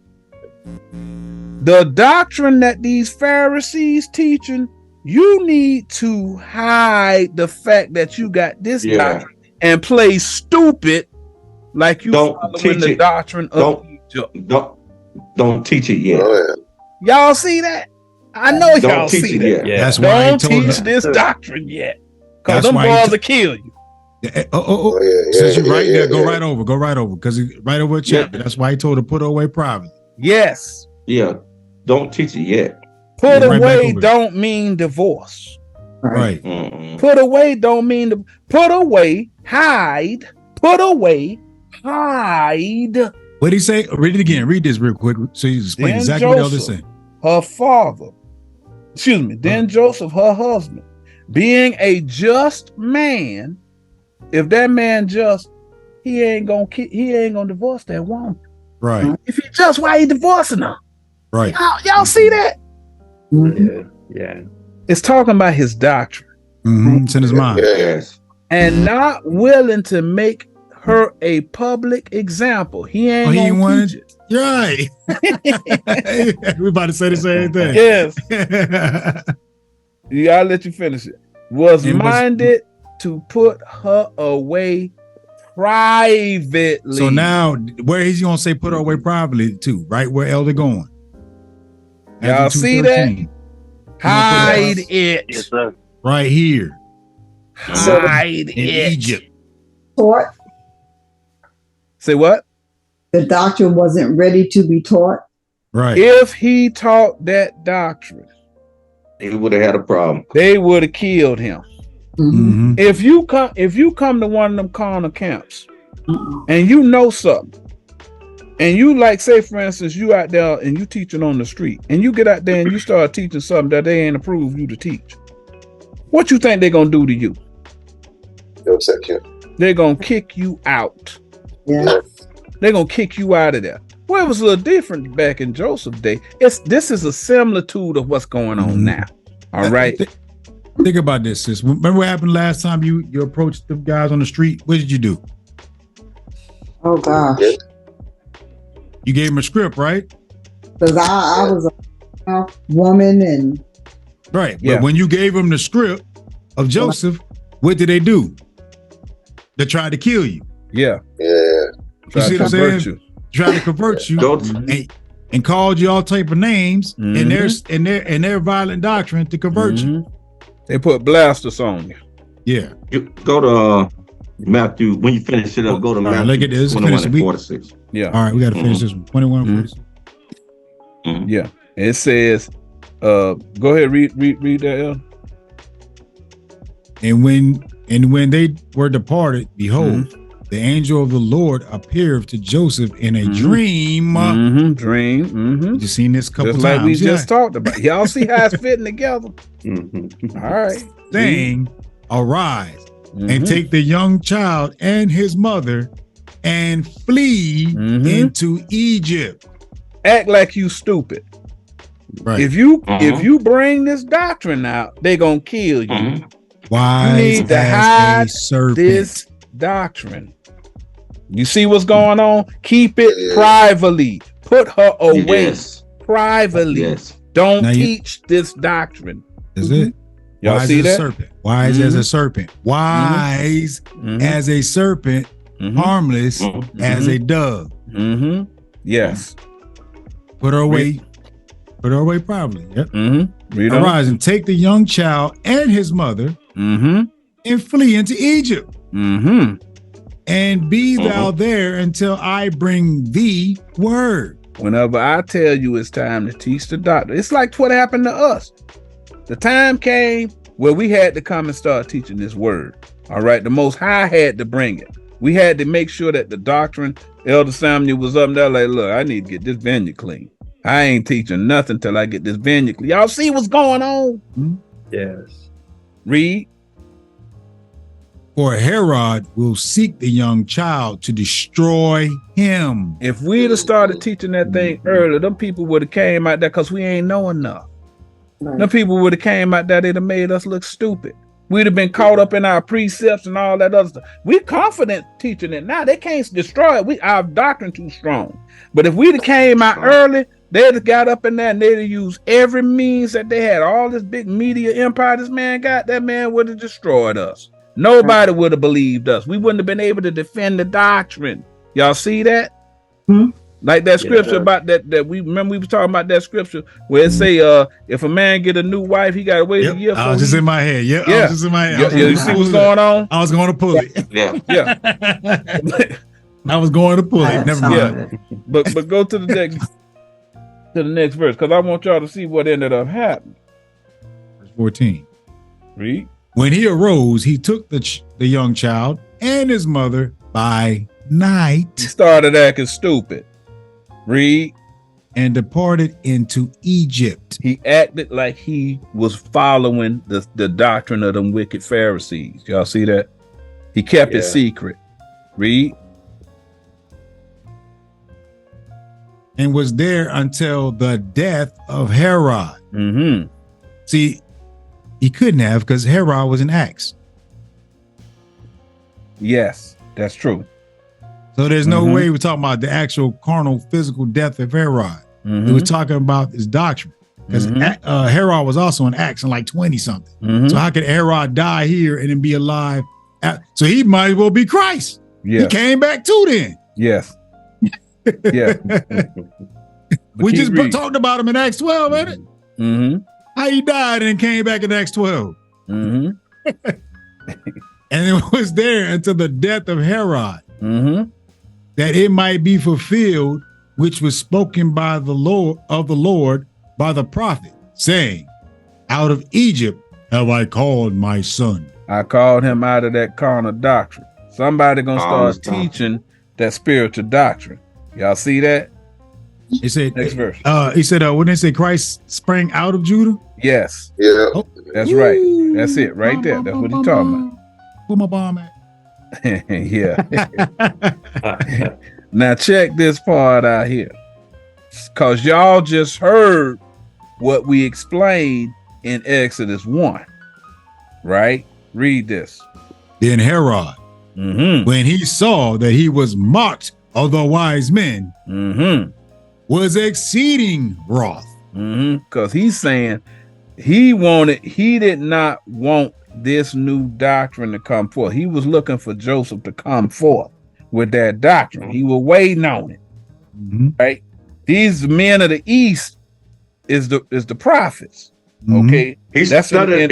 The doctrine that these Pharisees teaching, you need to hide the fact that you got this doctrine and play stupid like you following the doctrine of Egypt. Don't teach it yet. Y'all see that? I know y'all see that. Yeah. That's why Don't teach this doctrine yet. Because That's them why boys will kill you. Since you're right there, go right over. Because right over a chapter. That's why he told her to put her away privately. Yes. Yeah. Don't teach it yet. Put away don't mean divorce. Right. Put away don't mean put away, hide, put away, hide. What did he say? Read it again. Read this real quick so you explain Then exactly what Joseph, Elder's saying. her father, then Joseph, her husband, being a just man, if that man just, he ain't gonna divorce that woman. Right. If he just, why he divorcing her? Right. Y'all see that? Yeah. It's talking about his doctrine. It's in his mind. Yes. And not willing to make her a public example. He ain't gonna teach it. You're right. We're about to say the same thing. Yes. I'll let you finish it. Was minded to put her away privately. So now, where he's gonna say put her away privately to? Right where Elder going? Y'all see that? Hide it. Yes, sir. Right here. Hide in it. Egypt. Taught. Say what? The doctrine wasn't ready to be taught. Right. If he taught that doctrine, He would have had a problem. they would have killed him. If you come to one of them carnal camps and you know something, and you like, say for instance, you out there and you teaching on the street, and you get out there and you start teaching something that they ain't approved you to teach, what you think they're gonna do to you? They're gonna kick you out. Yeah. They're gonna kick you out of there. Well, it was a little different back in Joseph's day. This is a similitude of what's going on now. All right. Think about this, sis. Remember what happened last time you approached the guys on the street? What did you do? Oh gosh. You gave him a script, right? Because I was a woman and right. But when you gave him the script of Joseph, what did they do? They tried to kill you. Yeah. You see what I'm saying? Tried to convert you and called you all type of names and their violent doctrine to convert you. They put blasters on you. Yeah. You go to Matthew. When you finish it up, go to Matthew. Look at this. 21 and 46. Yeah. All right, we got to finish this one. 21 and 46. Yeah. It says, go ahead, read that. El. And when they were departed, behold, the angel of the Lord appeared to Joseph in a dream. Dream. You seen this couple just times. Like we just talked about. Y'all see how it's fitting together? All right. Saying, arise and take the young child and his mother and flee into Egypt. Act like you stupid. Right. If you bring this doctrine out, they gonna kill you. Wise you need to hide this doctrine. You see what's going on? Keep it privately. Put her away privately. Don't teach this doctrine. Is it? Y'all wise see as that? A serpent. Wise as a serpent. Wise as a serpent. Harmless as a dove. Yes. Put her away. Put her away privately. Yep. Arise and take the young child and his mother and flee into Egypt. And be thou there until I bring thee word. Whenever I tell you it's time to teach the doctrine, it's like what happened to us. The time came where we had to come and start teaching this word. All right. The Most High had to bring it. We had to make sure that the doctrine, Elder Samuel was up there like, look, I need to get this vineyard clean. I ain't teaching nothing till I get this vineyard. Y'all see what's going on? Yes. Read. For Herod will seek the young child to destroy him. If we'd have started teaching that thing earlier, them people would have came out there because we ain't know enough. Right. Them people would have came out there, they'd have made us look stupid. We'd have been caught up in our precepts and all that other stuff. We're confident teaching it now. They can't destroy it. Our doctrine too strong. But if we'd have came out early, they'd have got up in there and they'd have used every means that they had. All this big media empire this man got, that man would have destroyed us. Nobody would have believed us. We wouldn't have been able to defend the doctrine. Y'all see that? Like that scripture about that we remember we was talking about that scripture where it say if a man get a new wife, he gotta wait a year. I was just in my head. I was just in my head. You see what's going on? I was going to pull it. Yeah. I was going to pull it. Never mind. But go to the next verse, because I want y'all to see what ended up happening. Verse 14. Read. When he arose, he took the young child and his mother by night. He started acting stupid. Read. And departed into Egypt. He acted like he was following the doctrine of them wicked Pharisees. Y'all see that? He kept it secret. Read. And was there until the death of Herod. See, he couldn't have because Herod was an axe. Yes, that's true. So there's no way we're talking about the actual carnal physical death of Herod. We were talking about his doctrine. Because Herod was also an axe in like 20 something. So how could Herod die here and then be alive? So he might as well be Christ. He came back too then. Yes. Yeah. We just talked about him in Acts 12, ain't it? How he died and came back in Acts 12. And it was there until the death of Herod that it might be fulfilled, which was spoken by the Lord by the prophet, saying, out of Egypt have I called my son. I called him out of that carnal doctrine. Somebody gonna start teaching that spiritual doctrine. Y'all see that? He said, next verse. He said, when they say Christ sprang out of Judah? Yes. Yeah. Oh. That's right. That's it right there. That's what he's talking about. Where my bomb at? Yeah. Now check this part out here. Because y'all just heard what we explained in Exodus 1. Right? Read this. Then Herod, when he saw that he was mocked of the wise men, was exceeding wroth. Because he's saying he did not want this new doctrine to come forth. He was looking for Joseph to come forth with that doctrine. He was waiting on it. Right? These men of the East is the prophets. Okay. He's studying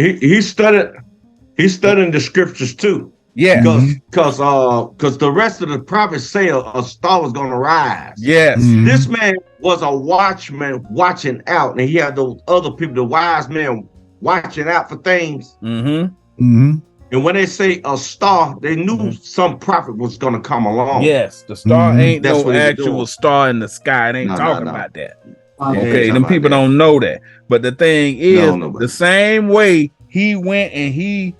the scriptures too. Yeah. Because the rest of the prophets say a star was gonna rise. Yes. This man was a watchman watching out, and he had those other people, the wise men, watching out for things. And when they say a star, they knew some prophet was gonna come along. Yes, the star ain't no actual star in the sky. It ain't talking about that. Okay, them people don't know that. But the thing is, the same way he went and he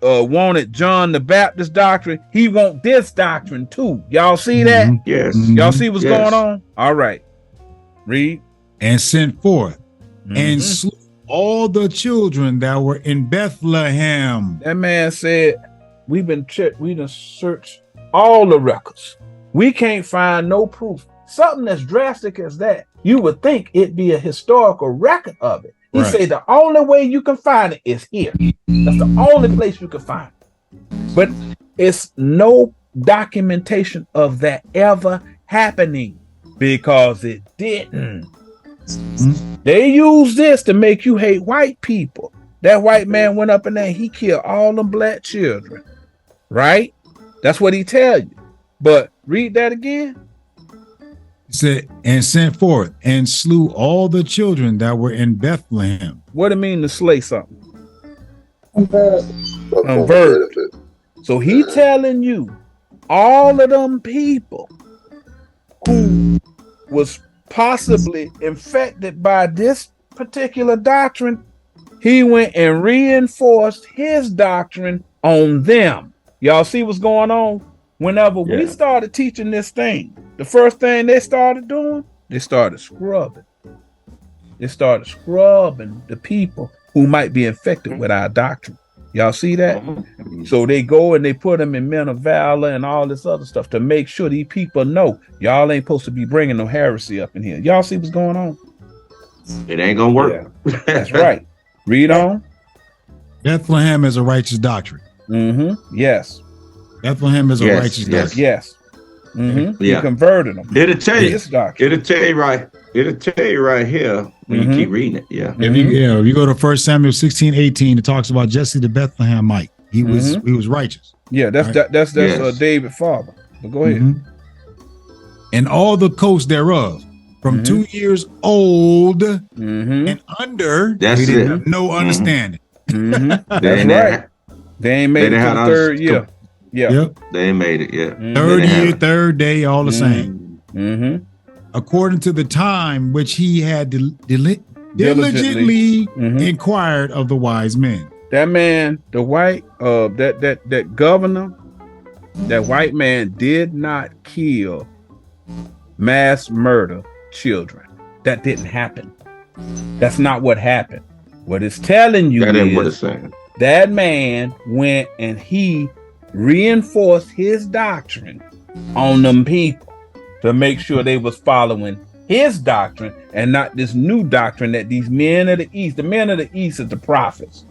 wanted John the Baptist doctrine, he want this doctrine too. Y'all see that? Yes. Y'all see what's going on? All right. Read. And sent forth and slew all the children that were in Bethlehem. That man said, we done searched all the records. We can't find no proof. Something as drastic as that, you would think it'd be a historical record of it. He said the only way you can find it is here. That's the only place you can find it. But it's no documentation of that ever happening because it didn't. They use this to make you hate white people. That white man went up in there and he killed all them black children. Right? That's what he tell you. But read that again. He said, and sent forth and slew all the children that were in Bethlehem. What it mean to slay something? Convert. So he telling you all of them people who was possibly infected by this particular doctrine, he went and reinforced his doctrine on them. Y'all see what's going on? Whenever we started teaching this thing, the first thing they started doing, they started scrubbing. They started scrubbing the people who might be infected with our doctrine. Y'all see that? So they go and they put them in men of valor and all this other stuff to make sure these people know y'all ain't supposed to be bringing no heresy up in here. Y'all see what's going on? It ain't gonna work. Yeah. That's right. Read on. Bethlehem is a righteous doctrine. Yes. Bethlehem is a righteous doctrine. Yes. You converted them. It'll tell you. It'll tell you right. It'll tell you right here when you keep reading it. Yeah. If you go to 1 Samuel 16:18, it talks about Jesse the Bethlehemite. He was righteous. Yeah, that's David's father. But go ahead. And all the coast thereof, from 2 years old and under, that's they didn't have no understanding. That's right. They ain't made it to the third year. They ain't made it yet. Third year, third day, all the same. According to the time which he had diligently inquired of the wise men. That man, the white, that governor, that white man did not kill, mass murder children. That didn't happen. That's not what happened. What it's telling you is that man went and he reinforced his doctrine on them people to make sure they was following his doctrine and not this new doctrine that these men of the East, the men of the East are the prophets.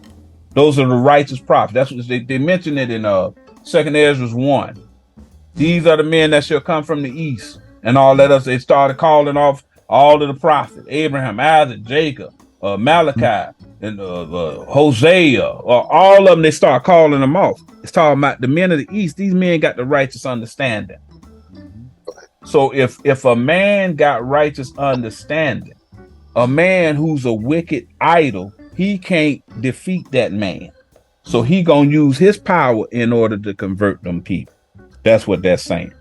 Those are the righteous prophets. That's what they mentioned it in 2nd Ezra 1. These are the men that shall come from the East and all that else. They started calling off all of the prophets, Abraham, Isaac, Jacob, Malachi, and Hosea, all of them. They start calling them off. It's talking about the men of the East. These men got the righteous understanding. So if a man got righteous understanding, a man who's a wicked idol, he can't defeat that man. So he gonna use his power in order to convert them people. That's what that's saying.